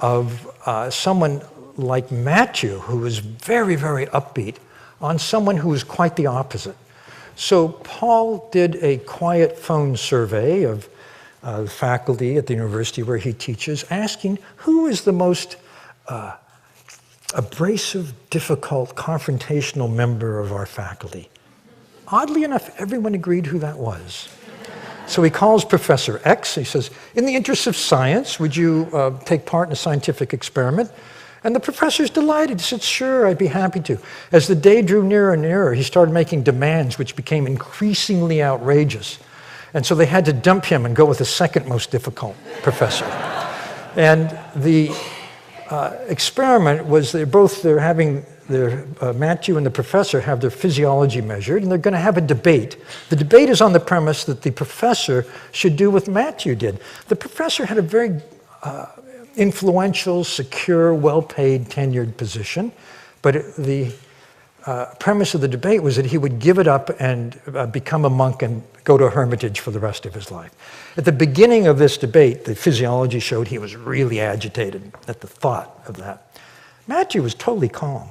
of someone like Matthew, who was very, very upbeat, on someone who was quite the opposite. So Paul did a quiet phone survey of faculty at the university where he teaches, asking who is the most abrasive, difficult, confrontational member of our faculty. Oddly enough, everyone agreed who that was. So he calls Professor X. He says, in the interest of science, would you take part in a scientific experiment? And the professor's delighted. He said, sure, I'd be happy to. As the day drew nearer and nearer, he started making demands which became increasingly outrageous. And so they had to dump him and go with the second most difficult professor. And the experiment was they're having Matthew and the professor have their physiology measured, and they're going to have a debate. The debate is on the premise that the professor should do what Matthew did. The professor had a very influential, secure, well-paid, tenured position. But the premise of the debate was that he would give it up and become a monk and go to a hermitage for the rest of his life. At the beginning of this debate, the physiology showed he was really agitated at the thought of that. Matthew was totally calm.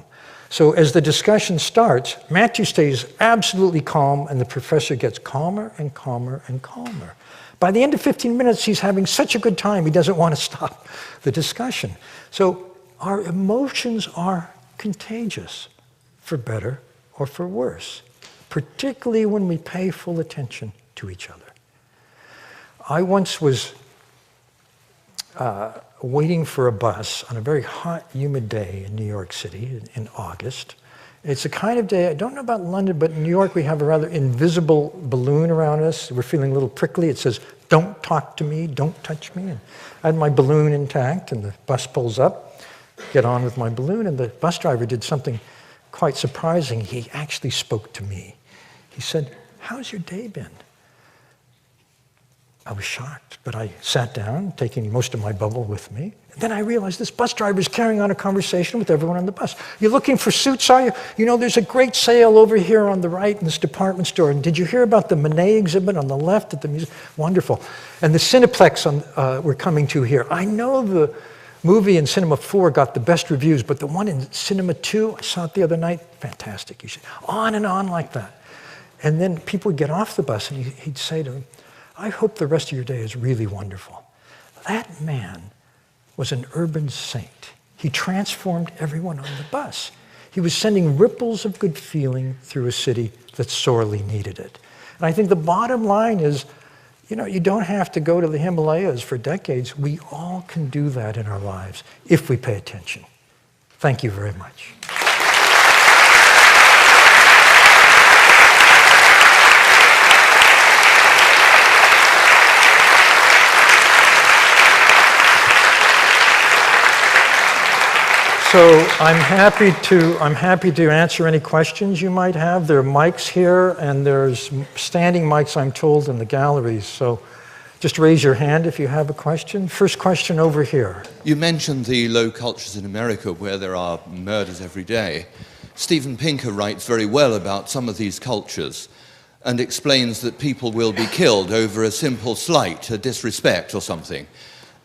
So as the discussion starts, Matthew stays absolutely calm, and the professor gets calmer and calmer and calmer. By the end of 15 minutes, he's having such a good time, he doesn't want to stop the discussion. So our emotions are contagious, for better or for worse, particularly when we pay full attention to each other. I once was waiting for a bus on a very hot, humid day in New York City in August. It's a kind of day, I don't know about London, but in New York we have a rather invisible balloon around us. We're feeling a little prickly. It says, "Don't talk to me, don't touch me." And I had my balloon intact, and the bus pulls up, get on with my balloon, and the bus driver did something quite surprising. He actually spoke to me. He said, "How's your day been?" I was shocked, but I sat down, taking most of my bubble with me. And then I realized this bus driver is carrying on a conversation with everyone on the bus. "You're looking for suits, are you? You know, there's a great sale over here on the right in this department store. And did you hear about the Monet exhibit on the left at the museum? Wonderful. And the Cineplex we're coming to here. I know the movie in Cinema 4 got the best reviews, but the one in Cinema 2, I saw it the other night, fantastic. You should." On and on like that. And then people would get off the bus, and he'd say to them, "I hope the rest of your day is really wonderful." That man was an urban saint. He transformed everyone on the bus. He was sending ripples of good feeling through a city that sorely needed it. And I think the bottom line is, you know, you don't have to go to the Himalayas for decades. We all can do that in our lives if we pay attention. Thank you very much. So I'm happy to answer any questions you might have. There are mics here, and there's standing mics, I'm told, in the galleries. So just raise your hand if you have a question. First question over here. You mentioned the low cultures in America where there are murders every day. Steven Pinker writes very well about some of these cultures and explains that people will be killed over a simple slight, a disrespect or something.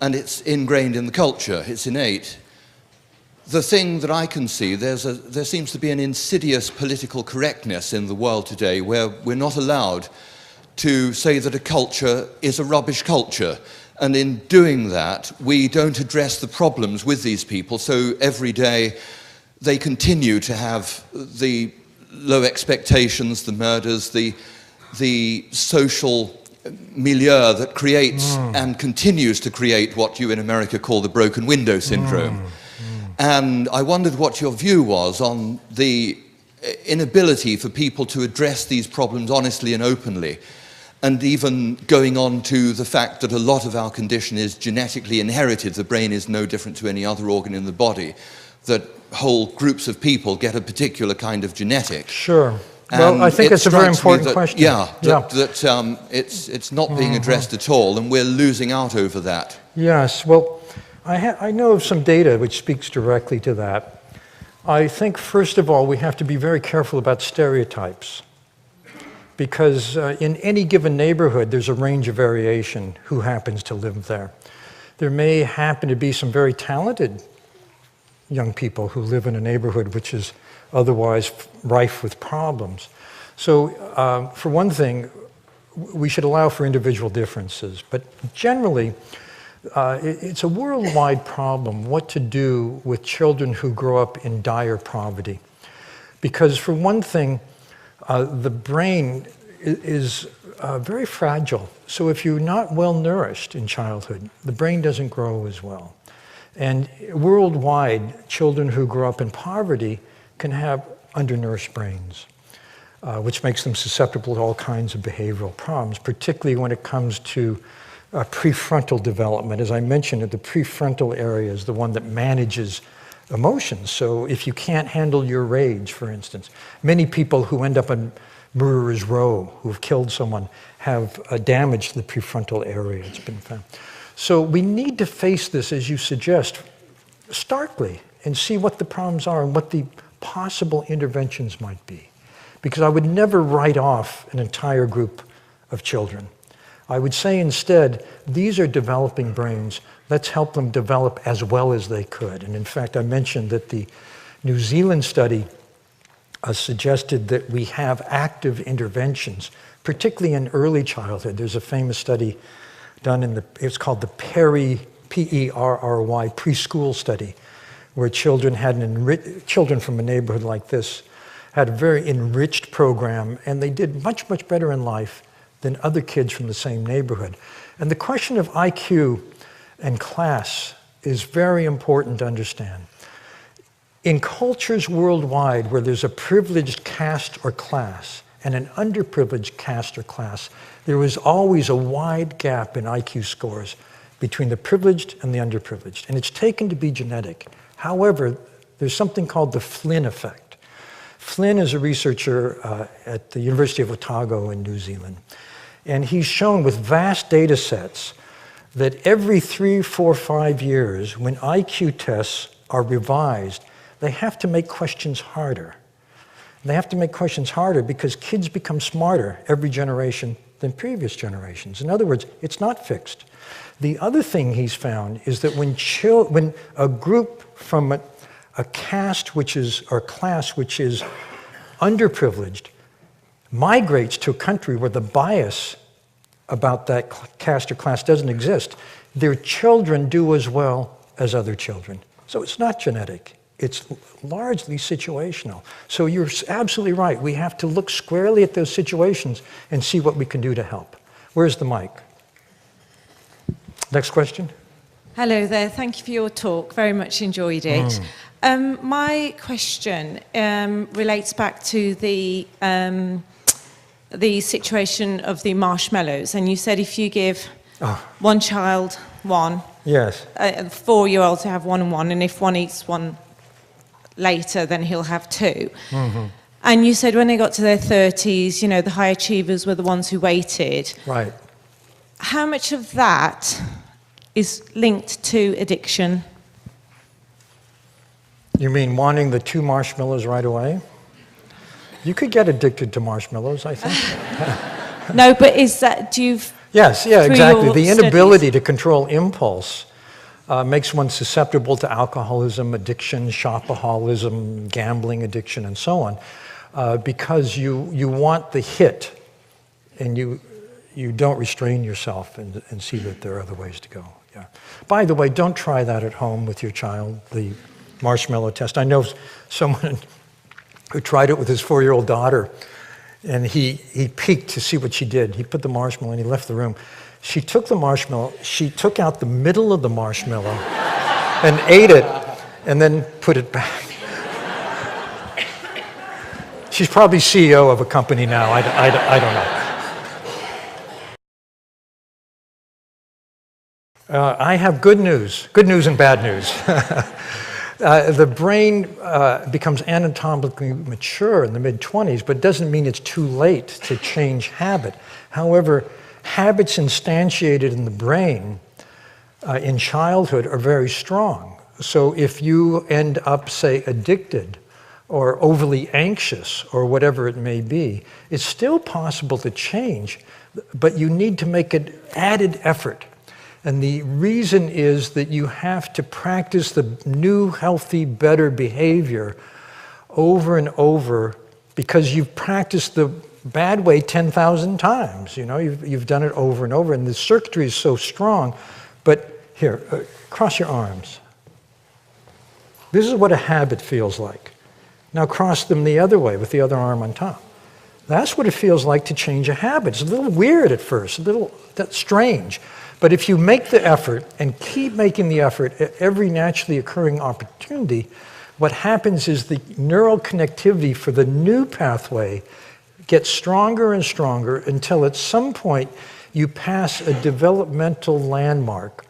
And it's ingrained in the culture, it's innate. The thing that I can see, there seems to be an insidious political correctness in the world today where we're not allowed to say that a culture is a rubbish culture. And in doing that, we don't address the problems with these people. So every day they continue to have the low expectations, the murders, the social milieu that creates and continues to create what you in America call the broken window syndrome. And I wondered what your view was on the inability for people to address these problems honestly and openly, and even going on to the fact that a lot of our condition is genetically inherited. The brain is no different to any other organ in the body, that whole groups of people get a particular kind of genetic. Sure. Well, I think it's a very important question. Yeah, it's not being addressed at all, and we're losing out over that. Yes, well, I know of some data which speaks directly to that. I think, first of all, we have to be very careful about stereotypes, because in any given neighborhood, there's a range of variation who happens to live there. There may happen to be some very talented young people who live in a neighborhood which is otherwise rife with problems. So, for one thing, we should allow for individual differences, but generally, it's a worldwide problem what to do with children who grow up in dire poverty. Because for one thing, the brain is very fragile. So if you're not well nourished in childhood, the brain doesn't grow as well. And worldwide, children who grow up in poverty can have undernourished brains, which makes them susceptible to all kinds of behavioral problems, particularly when it comes to prefrontal development. As I mentioned, the prefrontal area is the one that manages emotions. So if you can't handle your rage, for instance, many people who end up in murderer's row, who have killed someone, have damaged the prefrontal area, it's been found. So we need to face this, as you suggest, starkly and see what the problems are and what the possible interventions might be. Because I would never write off an entire group of children. I would say instead, these are developing brains. Let's help them develop as well as they could. And in fact, I mentioned that the New Zealand study suggested that we have active interventions, particularly in early childhood. There's a famous study done it's called the Perry, P-E-R-R-Y, preschool study, where children children from a neighborhood like this had a very enriched program, and they did much, much better in life than other kids from the same neighborhood. And the question of IQ and class is very important to understand. In cultures worldwide where there's a privileged caste or class and an underprivileged caste or class, there is always a wide gap in IQ scores between the privileged and the underprivileged, and it's taken to be genetic. However, there's something called the Flynn effect. Flynn is a researcher at the University of Otago in New Zealand, and he's shown with vast data sets that every 3, 4, 5 years, when IQ tests are revised, they have to make questions harder. They have to make questions harder because kids become smarter every generation than previous generations. In other words, it's not fixed. The other thing he's found is that when a group from a caste or class which is underprivileged migrates to a country where the bias about that caste or class doesn't exist, their children do as well as other children. So it's not genetic. It's largely situational. So you're absolutely right. We have to look squarely at those situations and see what we can do to help. Where's the mic? Next question. Hello there. Thank you for your talk. Very much enjoyed it. My question relates back to the situation of the marshmallows. And you said if you give one child one, yes, 4-year-olds have 1 and 1, and if one eats one later, then he'll have 2. Mm-hmm. And you said when they got to their 30s, you know, the high achievers were the ones who waited. Right. How much of that is linked to addiction? You mean wanting the 2 marshmallows right away? You could get addicted to marshmallows, I think. No, but is that, do you... Yes, yeah, exactly. The studies. inability to control impulse makes one susceptible to alcoholism, addiction, shopaholism, gambling addiction, and so on, because you want the hit, and you don't restrain yourself and see that there are other ways to go. Yeah. By the way, don't try that at home with your child, the marshmallow test. I know someone who tried it with his 4-year-old daughter, and he peeked to see what she did. He put the marshmallow and he left the room. She took the marshmallow, she took out the middle of the marshmallow and ate it, and then put it back. She's probably CEO of a company now, I don't know. I have good news and bad news. The brain becomes anatomically mature in the mid-20s, but doesn't mean it's too late to change habit. However, habits instantiated in the brain in childhood are very strong. So if you end up, say, addicted or overly anxious or whatever it may be, it's still possible to change, but you need to make an added effort. And the reason is that you have to practice the new, healthy, better behavior over and over because you've practiced the bad way 10,000 times. You know, you've done it over and over, and the circuitry is so strong. But here, cross your arms. This is what a habit feels like. Now cross them the other way with the other arm on top. That's what it feels like to change a habit. It's a little weird at first, that's strange. But if you make the effort and keep making the effort at every naturally occurring opportunity, what happens is the neural connectivity for the new pathway gets stronger and stronger until at some point you pass a developmental landmark,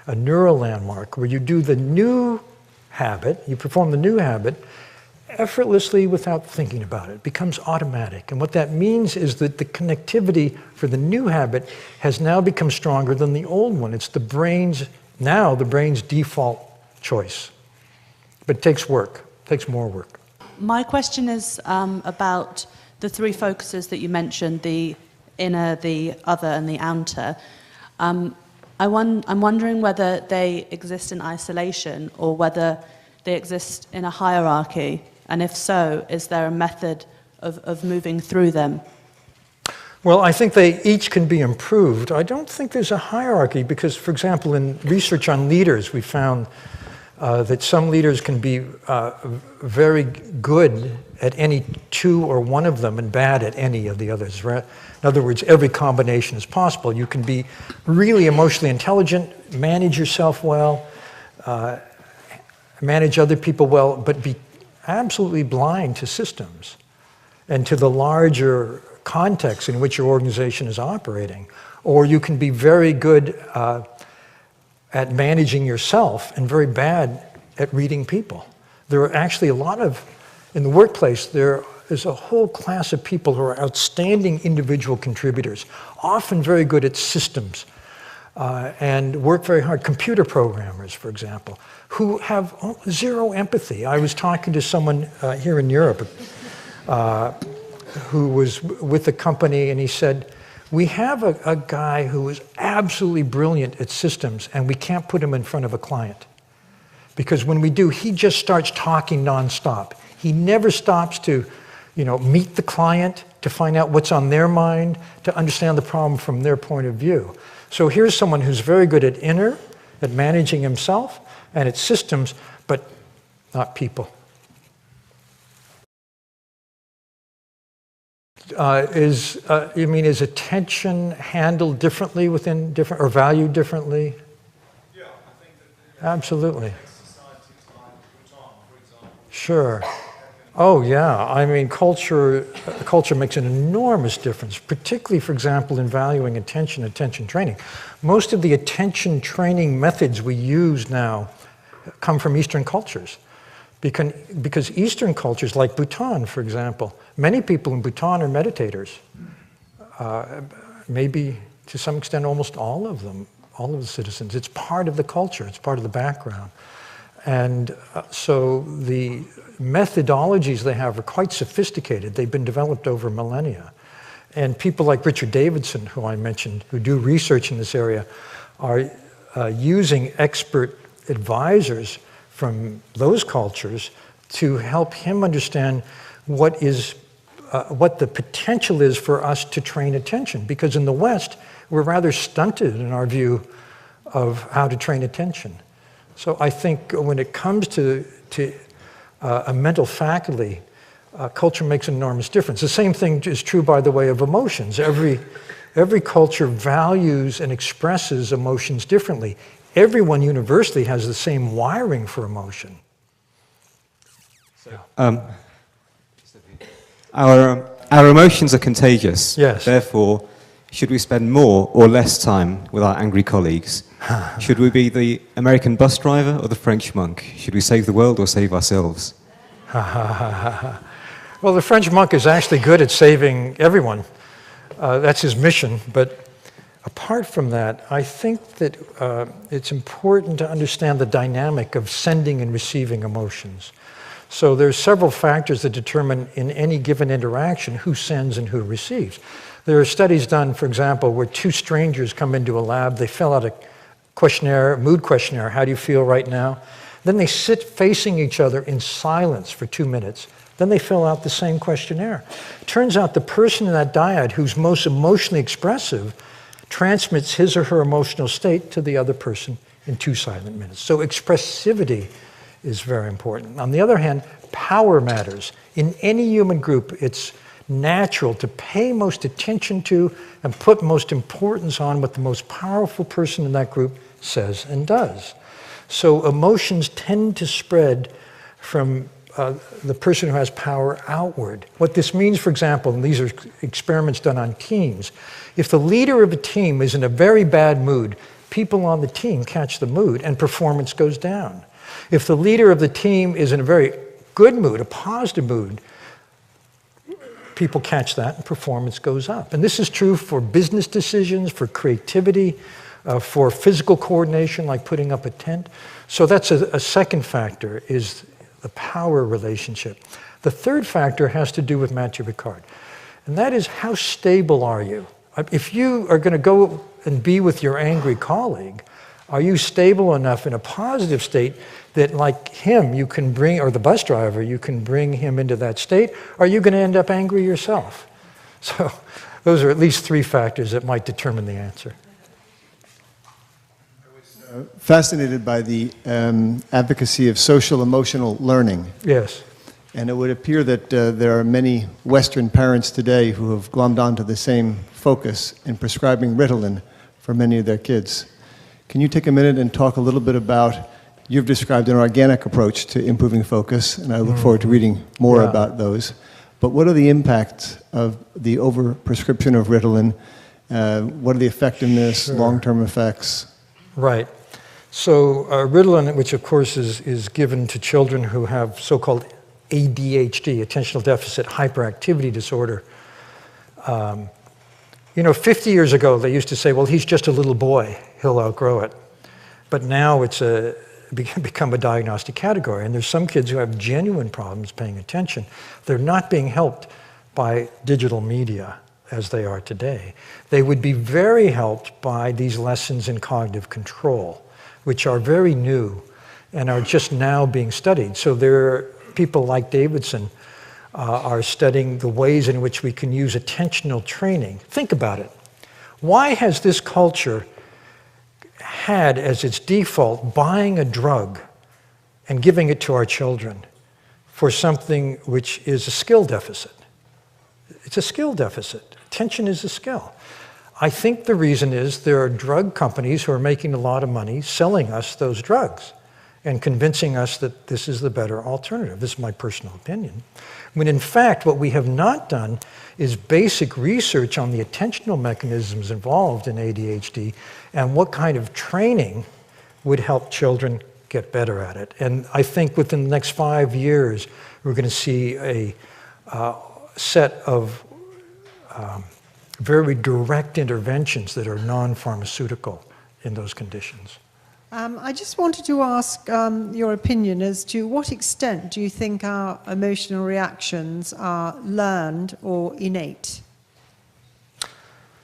a neural landmark, where you do the new habit, you perform the new habit, effortlessly without thinking about it. It becomes automatic. And what that means is that the connectivity for the new habit has now become stronger than the old one. It's the brain's default choice. But it takes work, it takes more work. My question is about the three focuses that you mentioned, the inner, the other, and the outer. I'm wondering whether they exist in isolation or whether they exist in a hierarchy, and if so, is there a method of moving through them? Well, I think they each can be improved. I don't think there's a hierarchy because, for example, in research on leaders, we found that some leaders can be very good at any two or one of them and bad at any of the others. In other words, every combination is possible. You can be really emotionally intelligent, manage yourself well, manage other people well, but be absolutely blind to systems and to the larger context in which your organization is operating. Or you can be very good at managing yourself and very bad at reading people. There are actually a lot of, in the workplace, there is a whole class of people who are outstanding individual contributors, often very good at systems, and work very hard. Computer programmers, for example, who have zero empathy. I was talking to someone here in Europe who was with a company, and he said, we have a guy who is absolutely brilliant at systems, and we can't put him in front of a client. Because when we do, he just starts talking nonstop. He never stops to, meet the client, to find out what's on their mind, to understand the problem from their point of view. So here's someone who's very good at inner, at managing himself, and at systems, but not people. Is attention handled differently within different, or valued differently? Yeah, I think that absolutely. Societies like Bhutan, for example. Sure. Oh yeah, culture makes an enormous difference, particularly, for example, in valuing attention training. Most of the attention training methods we use now come from Eastern cultures. Because Eastern cultures, like Bhutan, for example, many people in Bhutan are meditators. Maybe to some extent, almost all of them, all of the citizens. It's part of the culture, it's part of the background. And so the methodologies they have are quite sophisticated. They've been developed over millennia. And people like Richard Davidson, who I mentioned, who do research in this area, are using expert advisors from those cultures to help him understand what the potential is for us to train attention. Because in the West, we're rather stunted in our view of how to train attention. So I think when it comes to a mental faculty, culture makes an enormous difference. The same thing is true, by the way, of emotions. Every culture values and expresses emotions differently. Everyone universally has the same wiring for emotion. Our emotions are contagious. Yes. Therefore, should we spend more or less time with our angry colleagues? Should we be the American bus driver or the French monk? Should we save the world or save ourselves? Well, the French monk is actually good at saving everyone. That's his mission. But apart from that, I think that it's important to understand the dynamic of sending and receiving emotions. So there's several factors that determine in any given interaction who sends and who receives. There are studies done, for example, where two strangers come into a lab, they fill out a questionnaire, mood questionnaire, how do you feel right now? Then they sit facing each other in silence for 2 minutes. Then they fill out the same questionnaire. Turns out the person in that dyad who's most emotionally expressive transmits his or her emotional state to the other person in 2 silent minutes. So expressivity is very important. On the other hand, power matters. In any human group, it's natural to pay most attention to and put most importance on what the most powerful person in that group says and does. So emotions tend to spread from the person who has power outward. What this means, for example, and these are experiments done on teams, if the leader of a team is in a very bad mood, people on the team catch the mood and performance goes down. If the leader of the team is in a very good mood, a positive mood, people catch that and performance goes up. And this is true for business decisions, for creativity, for physical coordination, like putting up a tent. So that's a second factor, is the power relationship. The third factor has to do with Matthew Ricard, and that is, how stable are you? If you are going to go and be with your angry colleague, are you stable enough in a positive state that, like him, you can bring, or the bus driver, you can bring him into that state? Or are you going to end up angry yourself? So those are at least three factors that might determine the answer. Fascinated by the advocacy of social emotional learning. Yes. And it would appear that there are many Western parents today who have glommed onto the same focus in prescribing Ritalin for many of their kids. Can you take a minute and talk a little bit about, you've described an organic approach to improving focus, and I look forward to reading more about those. But what are the impacts of the overprescription of Ritalin? What are the effectiveness, long-term effects? Right. So Ritalin, which of course is given to children who have so-called ADHD, attentional deficit hyperactivity disorder. 50 years ago, they used to say, well, he's just a little boy, he'll outgrow it. But now it's become a diagnostic category, and there's some kids who have genuine problems paying attention. They're not being helped by digital media as they are today. They would be very helped by these lessons in cognitive control, which are very new and are just now being studied. So there are people like Davidson are studying the ways in which we can use attentional training. Think about it. Why has this culture had as its default buying a drug and giving it to our children for something which is a skill deficit? It's a skill deficit. Attention is a skill. I think the reason is there are drug companies who are making a lot of money selling us those drugs and convincing us that this is the better alternative. This is my personal opinion. When in fact, what we have not done is basic research on the attentional mechanisms involved in ADHD and what kind of training would help children get better at it. And I think within the next 5 years, we're going to see a set of very direct interventions that are non-pharmaceutical in those conditions. I just wanted to ask your opinion as to what extent do you think our emotional reactions are learned or innate?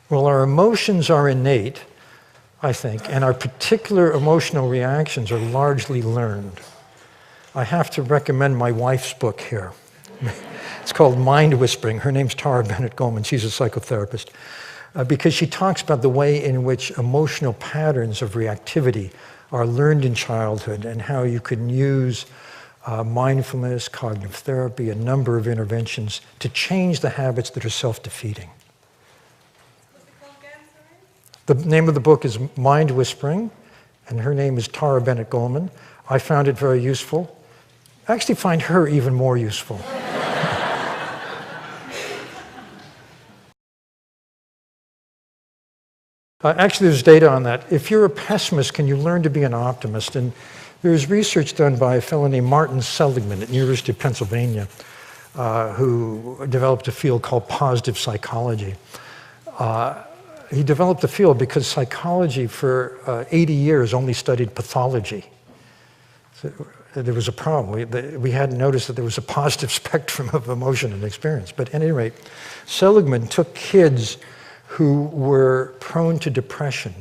Well, our emotions are innate, I think, and our particular emotional reactions are largely learned. I have to recommend my wife's book here. It's called Mind Whispering. Her name's Tara Bennett Goldman. She's a psychotherapist. Because she talks about the way in which emotional patterns of reactivity are learned in childhood and how you can use mindfulness, cognitive therapy, a number of interventions to change the habits that are self-defeating. What's it called again, sorry? The name of the book is Mind Whispering, and her name is Tara Bennett Goldman. I found it very useful. I actually find her even more useful. Actually, there's data on that. If you're a pessimist, can you learn to be an optimist? And there's research done by a fellow named Martin Seligman at the University of Pennsylvania, who developed a field called positive psychology. He developed the field because psychology for 80 years only studied pathology. So there was a problem. We hadn't noticed that there was a positive spectrum of emotion and experience. But at any rate, Seligman took kids who were prone to depression.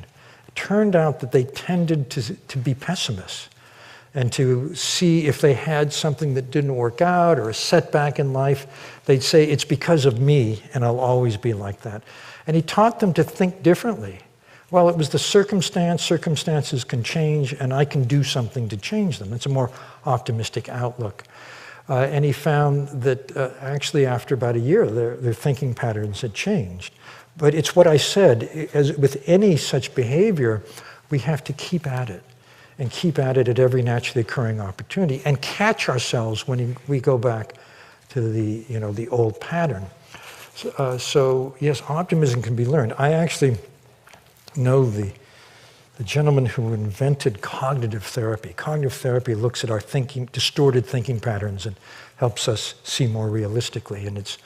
It turned out that they tended to be pessimists and to see if they had something that didn't work out or a setback in life, they'd say, it's because of me and I'll always be like that. And he taught them to think differently. Well, it was the circumstances can change and I can do something to change them. It's a more optimistic outlook. And he found that actually after about a year, their thinking patterns had changed. But it's what I said, as with any such behavior, we have to keep at it and keep at it at every naturally occurring opportunity and catch ourselves when we go back to the old pattern. So yes, optimism can be learned. I actually know the the gentleman who invented cognitive therapy. Cognitive therapy looks at our thinking, distorted thinking patterns, and helps us see more realistically, and it's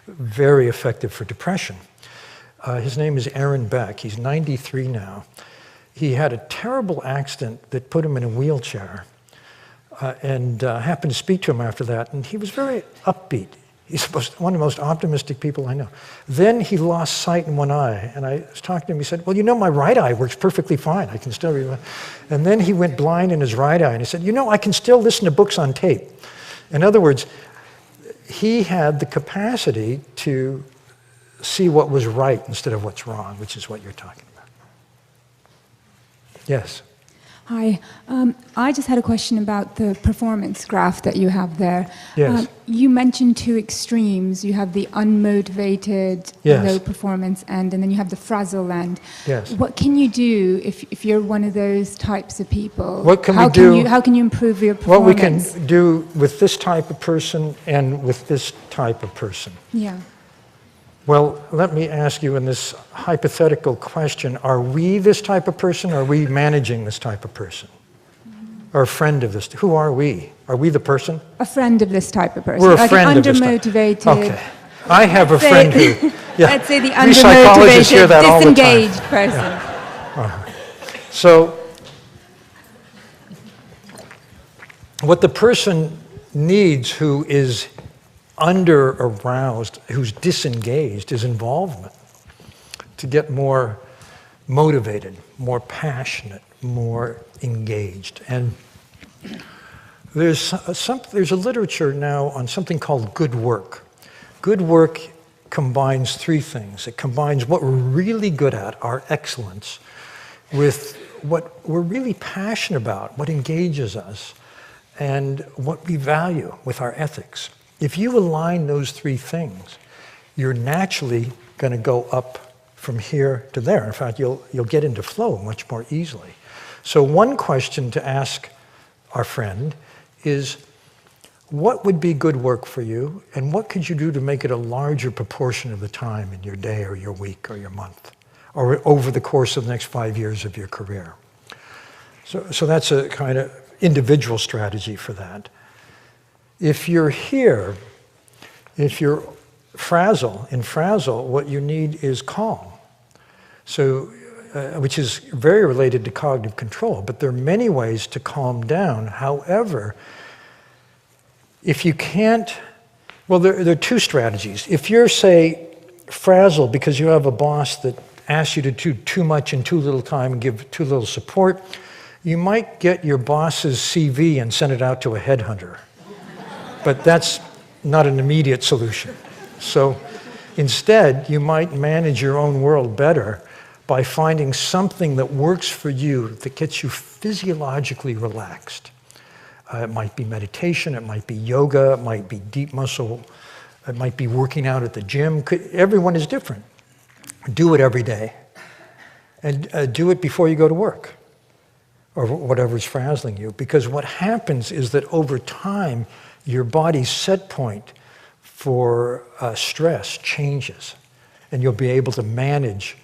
very effective for depression. His name is Aaron Beck. He's 93 now. He had a terrible accident that put him in a wheelchair, and happened to speak to him after that, and he was very upbeat. He's one of the most optimistic people I know. Then he lost sight in one eye, and I was talking to him. He said, well, you know, my right eye works perfectly fine. I can still read. And then he went blind in his right eye, and he said, you know, I can still listen to books on tape. In other words, he had the capacity to see what was right instead of what's wrong, which is what you're talking about. Yes. Hi. I just had a question about the performance graph that you have there. Yes. You mentioned two extremes. You have the unmotivated, Yes. low performance end, and then you have the frazzle end. Yes. What can you do if you're one of those types of people? What can how we do? How can you improve your What we performance? can do with this type of person and with this type of person. Yeah. Well, let me ask you in this hypothetical question, are we this type of person, or are we managing this type of person? Or a friend of this? Who are we? Are we the person? A friend of this type of person. We're a like friend an of this type. undermotivated. Okay. I have a friend who... Yeah. Let's say the We psychologists hear undermotivated, that all the time. disengaged person. So, what the person needs who is under-aroused, who's disengaged, is involvement to get more motivated, more passionate, more engaged. And there's a literature now on something called good work. Good work combines three things. It combines what we're really good at, our excellence, with what we're really passionate about, what engages us, and what we value with our ethics. If you align those three things, you're naturally going to go up from here to there. In fact, you'll get into flow much more easily. So one question to ask our friend is, what would be good work for you, and what could you do to make it a larger proportion of the time in your day or your week or your month, or over the course of the next 5 years of your career? So that's a kind of individual strategy for that. If you're here, if you're in frazzle, what you need is calm. So, which is very related to cognitive control, but there are many ways to calm down. However, if you can't, well, there are two strategies. If you're, say, frazzled because you have a boss that asks you to do too much in too little time and give too little support, you might get your boss's CV and send it out to a headhunter. But that's not an immediate solution. So instead, you might manage your own world better by finding something that works for you, that gets you physiologically relaxed. It might be meditation, it might be yoga, it might be deep muscle, it might be working out at the gym. Everyone is different. Do it every day. And do it before you go to work, or whatever's frazzling you. Because what happens is that over time, your body's set point for stress changes, and you'll be able to manage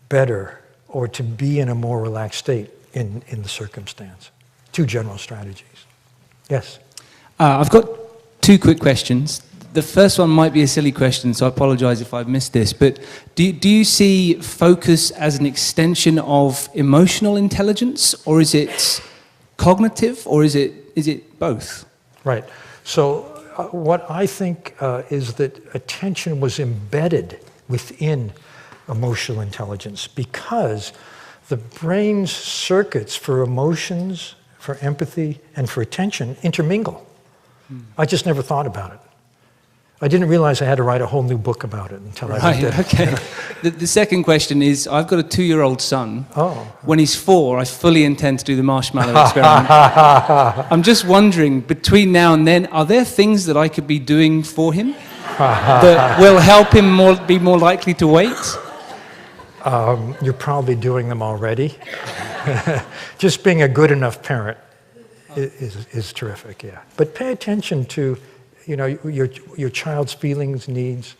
better or to be in a more relaxed state in the circumstance. Two general strategies. Yes? I've got two quick questions. The first one might be a silly question, so I apologize if I've missed this, but do you see focus as an extension of emotional intelligence, or is it cognitive, or is it both? Right. So what I think is that attention was embedded within emotional intelligence because the brain's circuits for emotions, for empathy, and for attention intermingle. I just never thought about it. I didn't realize I had to write a whole new book about it until I did. Okay. The second question is, I've got a 2-year-old son. Oh. When he's 4, I fully intend to do the marshmallow experiment. I'm just wondering, between now and then, are there things that I could be doing for him that will help him be more likely to wait? You're probably doing them already. Just being a good enough parent is terrific, yeah. But pay attention to your child's feelings, needs.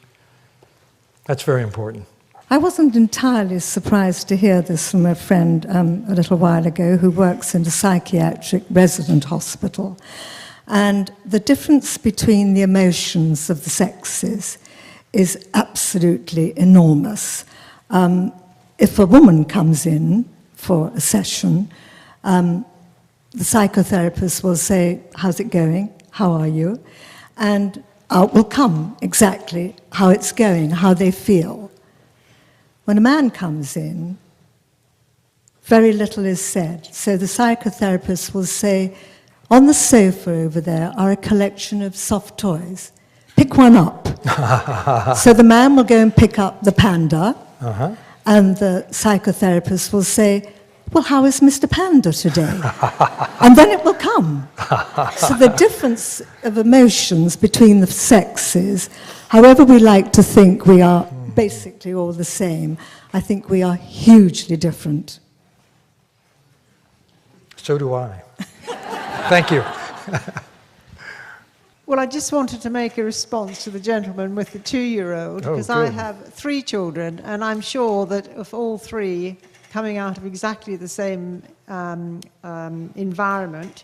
That's very important. I wasn't entirely surprised to hear this from a friend a little while ago who works in a psychiatric resident hospital. And the difference between the emotions of the sexes is absolutely enormous. If a woman comes in for a session, the psychotherapist will say, "How's it going? How are you?" And out will come exactly how it's going, how they feel. When a man comes in, very little is said. So the psychotherapist will say, "On the sofa over there are a collection of soft toys. Pick one up." So the man will go and pick up the panda, and the psychotherapist will say, "Well, how is Mr. Panda today?" And then it will come. So the difference of emotions between the sexes, however we like to think we are basically all the same, I think we are hugely different. So do I. Thank you. Well, I just wanted to make a response to the gentleman with the 2-year-old, Oh, because I good. have 3 children, and I'm sure that if all 3 coming out of exactly the same environment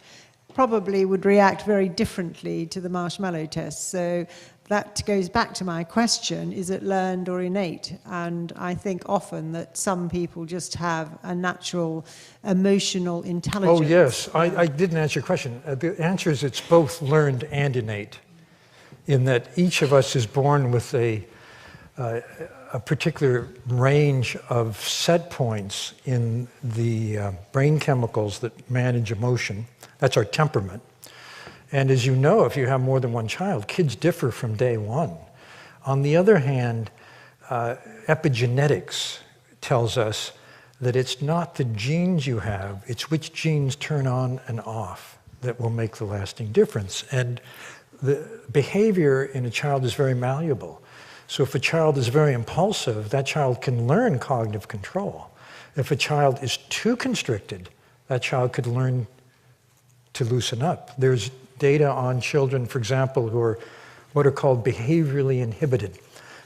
probably would react very differently to the marshmallow test. So that goes back to my question, is it learned or innate? And I think often that some people just have a natural emotional intelligence. Oh, yes. I didn't answer your question. The answer is it's both learned and innate, in that each of us is born with a particular range of set points in the brain chemicals that manage emotion. That's our temperament. And as you know, if you have more than one child, kids differ from day one. On the other hand, epigenetics tells us that it's not the genes you have, it's which genes turn on and off that will make the lasting difference. And the behavior in a child is very malleable. So if a child is very impulsive, that child can learn cognitive control. If a child is too constricted, that child could learn to loosen up. There's data on children, for example, who are what are called behaviorally inhibited.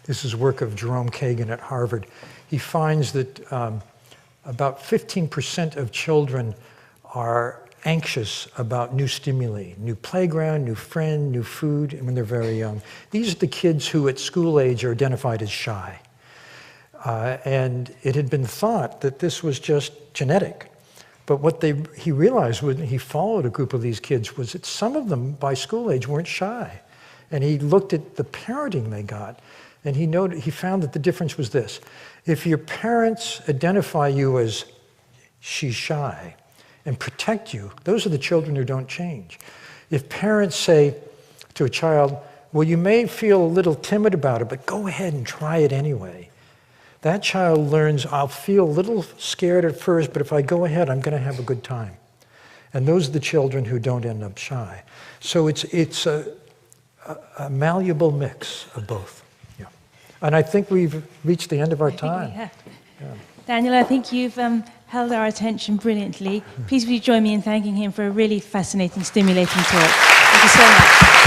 This is work of Jerome Kagan at Harvard. He finds that about 15% of children are anxious about new stimuli, new playground, new friend, new food, when they're very young. These are the kids who at school age are identified as shy. And it had been thought that this was just genetic. But what he realized when he followed a group of these kids was that some of them by school age weren't shy. And he looked at the parenting they got, and he found that the difference was this. If your parents identify you as she's shy and protect you, those are the children who don't change. If parents say to a child, well, you may feel a little timid about it, but go ahead and try it anyway. That child learns, I'll feel a little scared at first, but if I go ahead, I'm going to have a good time. And those are the children who don't end up shy. So it's a malleable mix of both. Yeah. And I think we've reached the end of our time. Yeah. Daniel, I think you've held our attention brilliantly. Please would you join me in thanking him for a really fascinating, stimulating talk. Thank you so much.